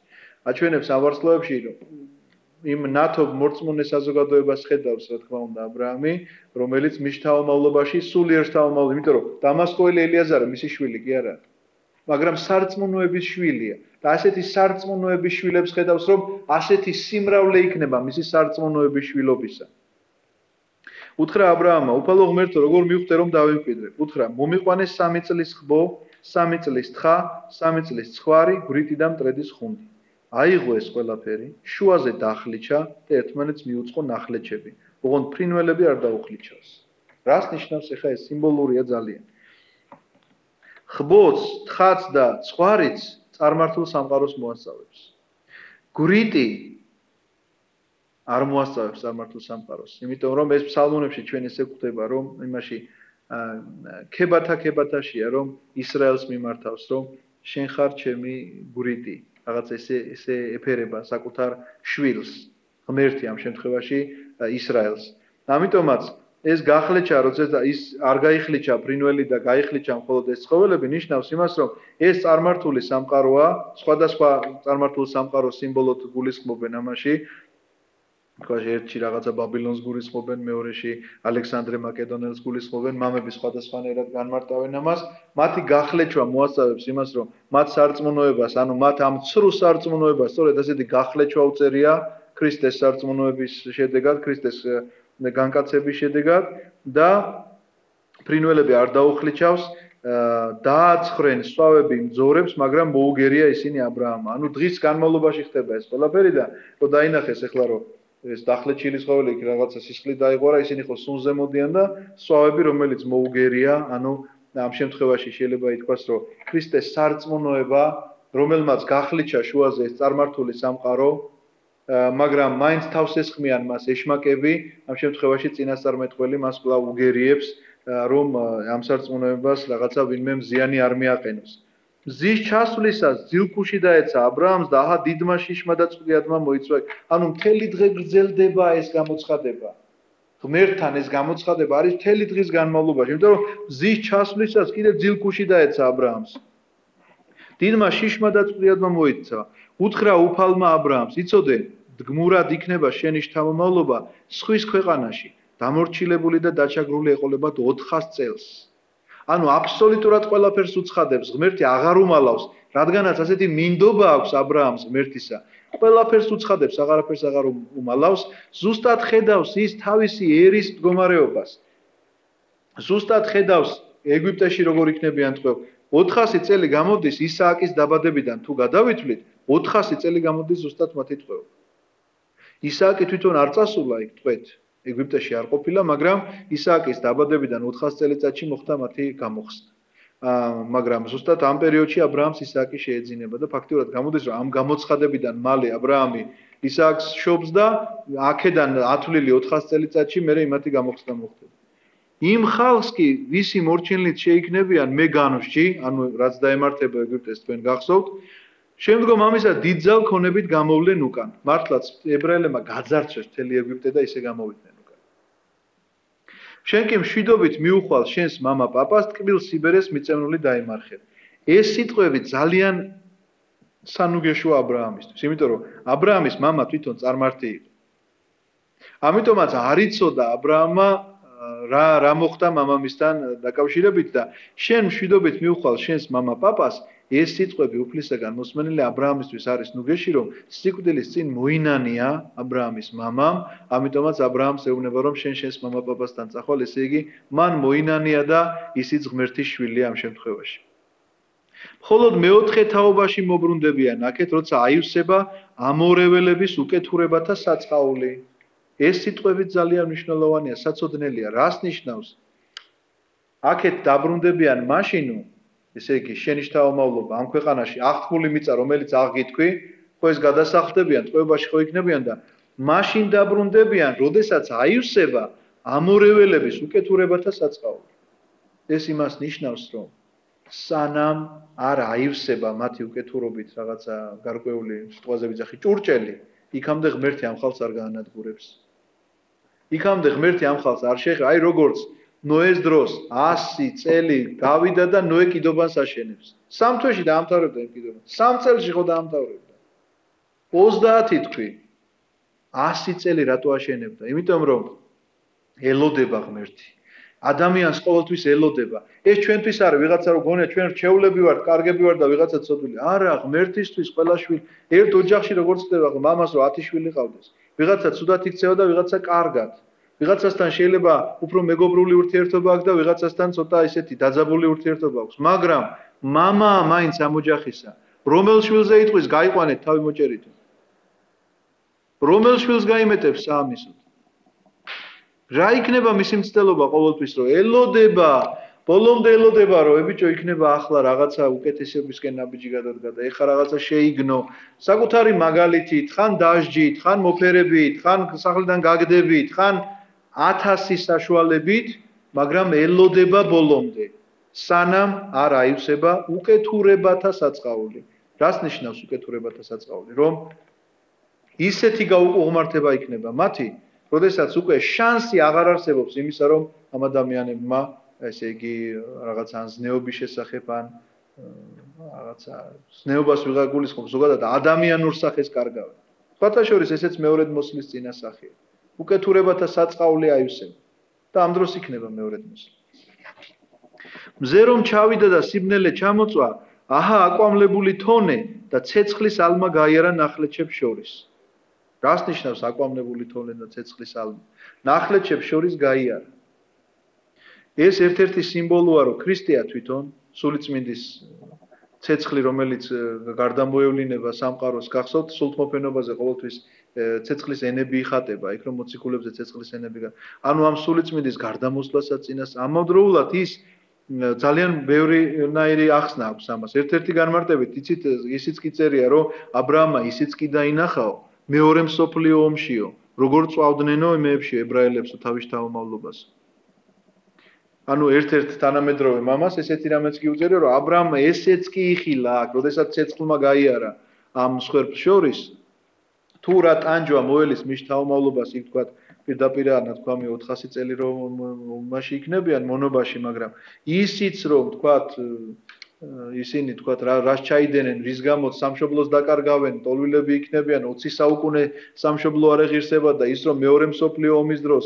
აჩვენებს ამ ვარსკვლავებში იმ ნათობ მორწმუნე საზოგადოებას ხედავს, რა თქმა უნდა, ა ბ რ ა მი, რომელიც მის შთამომავლობაში სულიერ შთამომავლობა, იმიტომ რომ დამასკოელი ელიაზარი მისი შვილი კი არა, მაგრამ სარწმუნოების შვილია. და ასეთი სარწმუნოების შვილებს ხედავს, რომ ასეთი სიმრავლე იქნება მისი სარწმუნოების შვილობისა. უთხრა ა ბ რ ამმა: "უფალო ღმერთო, როგორ მიხვდე რომ დავემკვიდრებ?" უთხრა: "მომიყვანე 3 წლის ხბო, 3 წლის თხა, 3 წლის ცხვარი, ბრიტი და მტრედის ხუნდი. აიღო ეს ყველაფერი, შუაზე დაახლიჩა და ერთმანეთს მიუწყო ნახლეჩები, ოღონდ ფრინველები არ დაუხლიჩავს." რას ნიშნავს ახლა ეს? სიმბოლურია ძალიან. ხბოც, თხაც და ცხვარიც წარმართულ სამყაროს მოასწავებს. ბრიტი არ მოასწავებს წარმართულ სამყაროს, იმიტომ რომ ეს ფსალმუნებში ჩვენ ესე გვხვდება, რომ იმაში ქებათაშია, რომ ისრაელს მიმართავს, რომ შენ ხარ ჩემი ბრიტი. რაღაც ესე ეფერება საკუთარ შვილს, ღმერთი ამ შემთხვევაში ისრაელს. ამიტომაც ეს გახლეჩა, როცა ის არ გაიხლიჩა ფრინველი და გაიხლიჩა მხოლოდ ეს ცხოველები, ნიშნავს იმას, რომ ეს წარმართული სამყაროა, სხვადასხვა წარმართულ სამყაროს სიმბოლოდ გულისხმობენ ამაში. თქვაში ერთში რაღაცა ბაბილონს გულისხმობენ, მეორეში ალექსანდრე მაკედონელს გულისხმობენ, მამები სხვადასხვანაირად განმარტავენ ამას. მათი გახლეჩვა მოასწავებს იმას, რომ მათ სარწმუნოებას, ანუ მათ ამ ცრუ სარწმუნოებას, სწორედ ასეთი გახლეჩვა უწერია ქრისტეს სარწმუნოების შედეგად, ქრისტეს განკაცების შედეგად და ფრინველები არ დაუხლიჩავს, დააცხრენ სვავები მძორებს, მაგრამ მოუგერია ისინი ა ブラ ამმა. ანუ დღის განმავლობაში ხდება ეს ყველაფერი და რო დაინახეს ეხლა რომ ეს დახლეჩილი ცხოველი იქ რაღაცა სისხლით დაიღვარა, ისინი ხო სუნზე მოდიან და სვავები რომელიც მოუგერია, ანუ ამ შემთხვევაში შეიძლება ითქვას, რომ ქრისტეს სარწმუნოება, რომელმაც გახლეჩა შუაზე ეს წარმართული სამყარო, მაგრამ მაინც თავს ესხმიან მას ეშმაკები, ამ შემთხვევაში წინასწარმეტყველი მას კვლავ უგერიებს, რომ ამ სარწმუნოებას რაღაცა ვინმე მზიანი არ მიაყენოს. მზის ჩასვლისას ძილქუში დაეცა ა ブラ ამს და აჰა დიდმა შიშმა და წყვილადმა მოიცვა. ანუ მთელი დღე გრძელდება ეს გამოცხადება. ღმერთთან ეს გამოცხადება არის მთელი დღის განმავლობაში, იმიტომ რომ მზის ჩასვლისას კიდევ ძილქუში დაეცა ა ブラ ამს. დიდმა შიშმა და წყვილადმა მოიცვა. უთხრა უფალმა ა ブラ ამს, იცოდე, გმურად იქნება შენი შთამომავლობა სხვის ქვეყანაში, დამორჩილებული და დაჩაგრული ეყოლებათ 400 წელს. ანუ აბსოლუტურად ყველაფერს უცხადებს, ღმერთი აღარ უმალავს, რადგანაც ასეთი მინდობა აქვს ა ブラ ამს ღმერთისა. ყველაფერს უცხადებს, აღარაფერს აღარ უმალავს, ზუსტად ხედავს ის თავისი ერის მდგომარეობას. ზუსტად ხედავს ეგვიპტეში როგორ იქნებიან თქვენ. 400 წელი გამოდის ისააკის დაბადებიდან, თუ გადავითვლით, 400 წელი გამოდის ზუსტად მათი ტყვეობა. ისააკი თვითონ არ წასულა იქ ტყვეთ. ეგვიპტეში არ ყოფილა, მაგრამ ისააკის დაბადებიდან 400 წელიწადში მოხდა მათი გამოხსნა. მაგრამ ზუსტად ამ პერიოდში ა ブラ ამს ისააკი შეეძინება და ფაქტიურად გამოდის, რომ ამ გამოცხადებიდან მალე ა ブラ ამი ისააკს შობს და აქედან ათვლილი 400 წელიწადში მერე იმათი გამოხსნა მოხდება. იმ ხალხს კი, ვისი მორჩენლით შეიქნებიან მე განვში, ანუ რაც დაემართება ეგვიპტეს თქვენ გახსოვთ, შემდგომ ამისა დიდძალ ქონებით გამოვლენ უკან. მართლაც ებრაელებმა გაძარცვეს მთელი ეგვიპტე და ისე გამოვიდნენ უკან. შენ კი მშვიდობით მიუხვალ შენს მამა პაპას, ტკბილ სიბერეს მიწევნული დაიმარხეთ. ეს სიტყვები ძალიან სანუგეშოა ა ブラ ამისთვის, იმიტომ რომ ა ブラ ამის მამა თვითონ წარმართი იყო. ამიტომაც არ იცოდა ა ブラ ამმა რა მოხდა მამამისთან დაკავშირებით და შენ მშვიდობით მიუხვალ შენს მამა პაპას, ეს სიტყვები უფლისაგან მოსმენილი ა ブラ ამისთვის არის ნუგეში, რომ სიკვდილის წინ მოინანია ა ブラ ამის მამამ, ამიტომაც ა ブラ ამს ეუბნება, რომ შენს მამა პაპასთან წახვალ, ესე იგი მან მოინანია და ისიც ღმერთის შვილია ამ შემთხვევაში. მხოლოდ მეოთხე თაობაში მობრუნდებიან აქეთ, როცა აივსება ამორეველების უკეთურებათა საწყაული. ეს სიტყვები ძალიან მნიშვნელოვანია, საწოდნელია. რას ნიშნავს? აქეთ დაბრუნდებიან მაშინო, ესე იგი შენი შთამომავლობა ამ ქვეყანაში აღთქმული მიწა, რომელიც აღგითქვი, ხო ეს გადასახლდებიან, ტყვეობაში ხო იქნებიან და მაშინ დაბრუნდებიან, როდესაც აივსება ამორეველების უკეთურებათა საწყაული. ეს იმას ნიშნავს, რომ სანამ არ აივსება მათი უკეთურობით რაღაცა გარკვეული სიტყვაზე ვიძახი ჭურჭელი, იქამდე ღმერთი ამ ხალხს არ გაანადგურებს. იქამდე ღმერთი ამ ხალხს არ შეეხება, აი როგორც ნოეს დროს 100 წელი გავიდა და ნოე კიდობანს აშენებს. 3 თვეში დაამთავრებდა იმ კიდობას. 3 წელში ხო დაამთავრებდა. 30 თქვი. 100 წელი რატო აშენებდა? იმიტომ რომ ელოდება ღმერთი. ადამიანს ყოველთვის ელოდება. ეს ჩვენთვის არის, ვიღაცა რო გონია ჩვენ რჩეულები ვართ, კარგები ვართ და ვიღაცა ცოდვილი. არა, ღმერთისთვის ყველა შვილი ერთ ოჯახში როგორც ხდება, მამას რო 10 შვილი ყავდეს. ვიღაცა ცუდად იქცევა და ვიღაცა კარგად. ვიღაცასთან შეიძლება უფრო მეგობრული ურთიერთობა აქვს და ვიღაცასთან ცოტა ისეთი დაძაბული ურთიერთობა აქვს, მაგრამ მამა მაინც ამ ოჯახისა. რომელ შვილზე იტყვის, გაიყვანეთ თავი მოჭერით. რომელ შვილს გაიმეტებს საამისოდ? რა იქნება მისი მცდელობა ყოველთვის, რომ ელოდება, ბოლომდე ელოდება, რომ ებიჭო იქნება ახლა რაღაცა უკეთესებისკენ ნაბიჯი გადადგა და ეხა რაღაცა შეიგნო, საკუთარი მაგალითით, ხან დასჯით, ხან მოფერებით, ხან სახლიდან გაგდებით, ხან 1000 საშუალებით, მაგრამ ელოდება ბოლომდე, სანამ არ აივსება უკეთურებათა საწყაული. რას ნიშნავს უკეთურებათა საწყავლი? რომ ისეთი გაუკუღმართება იქნება მათი, როდესაც უკვე შანსი აღარ არსებობს იმისა, რომ ამ ადამიანებმა, ესე იგი, რაღაც ან ზნეობის შესახებ ან რაღაცა ზნეობას ვიღარ გულისხმობს, ზოგადად ადამიანურ სახეს კარგავენ. სხვათა შორის ესეც მეორედ მოსლის წინა სახეა. უკეთურებათა საწყავლი აივსება და ამ დროს იქნება მეორედ მოსლი. მზე რომ ჩავიდა და სიბნელე ჩამოწვა, აჰა აკვამლებული თონე და ცეცხლის ალმა გაიარა ნახლეჩებს შორის. რას ნიშნავს აკვამლებული თონე და ცეცხლის ალმა? ნახლეჩებს შორის გაიარა. ეს ერთ-ერთი სიმბოლოა, რომ ქრისტეა თვითონ სულიწმინდის ცეცხლი, რომელიც გარდამოევლინება სამყაროს გახსოვთ, სულთმოფენობაზე ყოველთვის ცეცხლის ენები იხატება, იქ რომ მოციქულებზე ცეცხლის ენები. ანუ ამ სულიწმინდის გარდამოსვლასაც წინას ამავდროულად ის ძალიან ბევრნაირი ახსნა აქვს ამას. ერთ-ერთი განმარტებით იცით, ისიც კი წერია, რომ აბრაამმა ისიც კი დაინახაო, მეორე მსოფლიო ომშიო, როგორ წვავდნენო მეებშიო ებრაელებსო თავის თავმავლობას. ანუ ერთ-ერთ თანამედროვე მამას ესეთი რამეც კი უწერია, რომ აბრაამმა ესეც კი იხილა აქ, როდესაც ცეცხლმა გაიარა ამ სხვერპლს შორის, თუ რა ტანჯვა მოელის მის თავმავლობას, იქ თქვა პირდაპირ ანა თქვა მე 400 წელი რომ მასში იქნებიან მონობაში, მაგრამ ისიც რომ თქვა ისინი თქვა რას ჩაიდენენ, რის გამოც სამშობლოს დაკარგავენ, ტოლვილები იქნებიან 20 საუკუნე სამშობლო არ ეღირსება და ის რომ მეორე მსოფლიო ომის დროს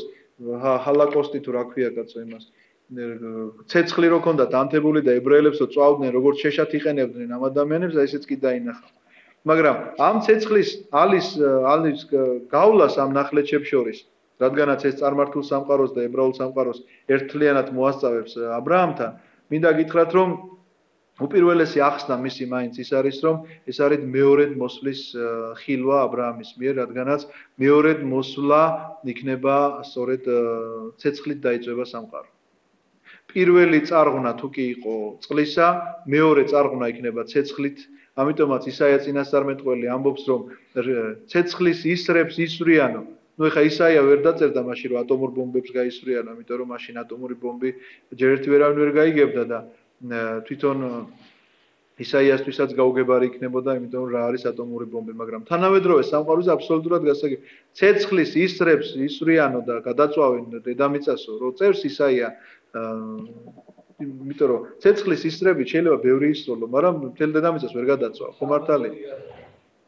ჰოლოკოსტი თუ რა ქვია კაცო იმას ცეცხლი რო ქონდათ ანთებული და ებრაელებსო წვავდნენ როგორც შეშად იყენებდნენ ამ ადამიანებს და ესეც კი დაინახა. მაგრამ ამ ცეცხლის ალის გავლას ამ ნახლეჩებს შორის, რადგანაც ეს წარმართულ სამყაროს და ებრაულ სამყაროს ერთთლიანად მოასწავებს აბრაამთან, მინდა გითხრათ, რომ უპირველესი ახსნა მისი მაინც ის არის, რომ ეს არის მეორედ მოსვლის ხილვა აბრაამის მიერ, რადგანაც მეორედ მოსვლა იქნება სწორედ ცეცხლით დაიწვება სამყარო. პირველი წარღვნა თუ კი იყო წყლისა, მეორე წარღვნა იქნება ცეცხლით. ამიტომაც ისაია წინასწარმეტყველი ამბობს, რომ ცეცხლის ისრებს ისვრიანო. ნუ ეხა ისაია ვერ დაწერდა მაშინ, რომ ატომურ ბომბებს გაისვრიანო, ამიტომ რომ მაშინ ატომური ბომბი ჯერ ერთი ვერავინ ვერ გაიგებდა და თვითონ ისაიასთვისაც გაუგებარი იქნებოდა, იმიტომ რა არის ატომური ბომბი, მაგრამ თანავედროვე სამყაროზე აბსოლუტურად გასაგები. ცეცხლის ისრებს ისვრიანო და გადაწვავენ დედამიწასო, რო წერს ისაია იმიტომ რომ ცეცხლის ისრებით შეიძლება ბევრი ისროლო, მაგრამ მთელ დედამიწას ვერ გადაწვა, ხო მართალია?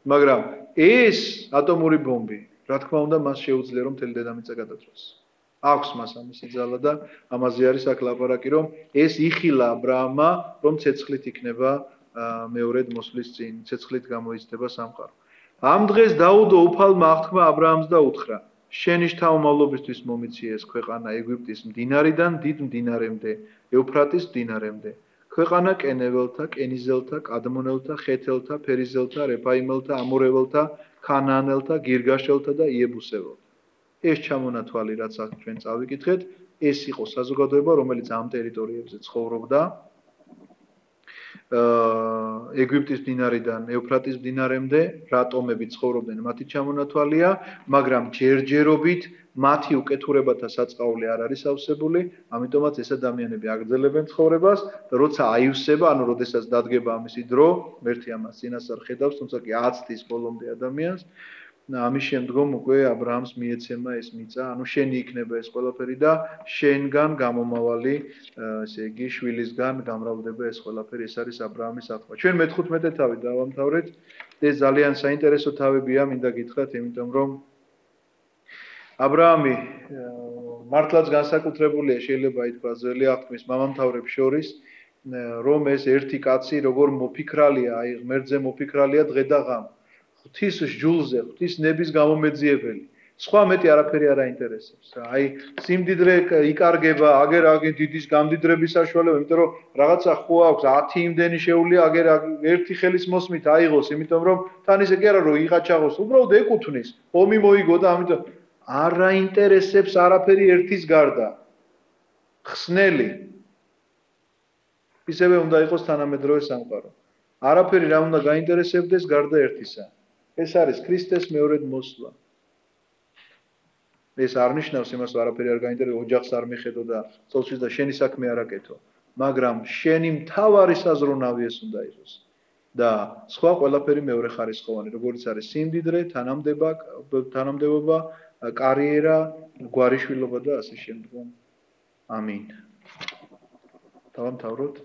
მაგრამ ეს ატომური ბომბი, რა თქმა უნდა, მას შეუძლია რომ მთელი დედამიწა გადაწვას. აქვს მას ამისი ძალა და ამაზე არის აქ ლაპარაკი, რომ ეს იხილა აბრაამმა, რომ ცეცხლით იქნება მეორედ მოსვლის წინ, ცეცხლით გამოიზრდება სამყარო. ამ დღეს დაუდო უფალმა აღთქმა აბრაამს და უთხრა: შენი შთამომავლობისთვის მომიცია ეს ქვეყანა ეგვიპტის მდინარიდან დიდ მდინარემდე, ეუფრატის მდინარემდე. ქვეყანა კენეველთა, კენიზელთა, კადმონელთა, ხეთელთა, ფერიზელთა, რეფაიმელთა, ამორეველთა, ქანაანელთა, გირგაშელთა და იებუსეველთა. ეს ჩამონათვალი, რაც აქ ჩვენ წავიკითხეთ, ეს იყო საზოგადოება, რომელიც ამ ტერიტორიებზე ცხოვრობდა. ეგვიპტის მდინარიდან ეუფრატის მდინარემდე, რატომები ცხოვრობდნენ, მათი ჩამონათვალია, მაგრამ ჯერჯერობით მათი უკეთურებათა საწყავლი არ არის ავსებული, ამიტომაც ეს ადამიანები აგრძელებენ ცხოვრებას და როცა აივსება, ანუ როდესაც დადგება ამისი დრო, ერთი ამას წინასწარ ხედავს, თუმცა კი 10 თვის ბოლომდე ადამიანს, ამის შემდგომ უკვე აბრაამს მიეცემა ეს მიწა, ანუ შენი იქნება ეს ყველაფერი და შენგან გამომავალი, ესე იგი, შვილისგან გამრავლდება ეს ყველაფერი, ეს არის აბრაამის აღთქმა. ჩვენ მე-15 თავი დავამთავრეთ, ეს ძალიან საინტერესო თავებია, მინდა გითხრათ, იმიტომ რომ აბრაამი მართლაც განსაკუთრებულია, შეიძლება ითქვა ძველი აღთქმის მამამთავრებს შორის, რომ ეს ერთი კაცი როგორ მოფიქრალია, აი ღმერთზე მოფიქრალია დღე და ღამე. ღვთის სჯულზე, ღვთის ნების გამომეძიებელი. სხვა მეტი არაფერი არ აინტერესებს. აი სიმდიდრე იკარგება, აგერ დიდის გამდიდრების საშუალება, იმიტომ რომ რაღაცა ხო აქვს 10 იმდენი შეუძლია, აგერ ერთი ხელის მოსმით აიღოს, იმიტომ რომ თან ისე კი არა რომ იღაჩაღოს, უბრალოდ ეკუთვნის. ომი მოიგო და ამიტომ არ აინტერესებს არაფერი ერთის გარდა. ხსნელი. ისევე უნდა იყოს თანამედროვე სამყარო. არაფერი რა უნდა გაინტერესებდეს გარდა ერთისა. ეს არის ქრისტეს მეორედ მოსვლა. ეს არ ნიშნავს იმას, რომ არაფერი არ გაინტერესებს, ოჯახს არ მიხედო და წელს და შენი საქმე არ აკეთო, მაგრამ შენი მთავარი საზრუნავი ეს უნდა იყოს. და სხვა ყველაფერი მეორე ხარისხოვანი, როგორც არის სიმდიდრე, თანამდებობა, კარიერა, გვარიშვილობა და ასე შემდგომ. ამინ. დავამთავროთ.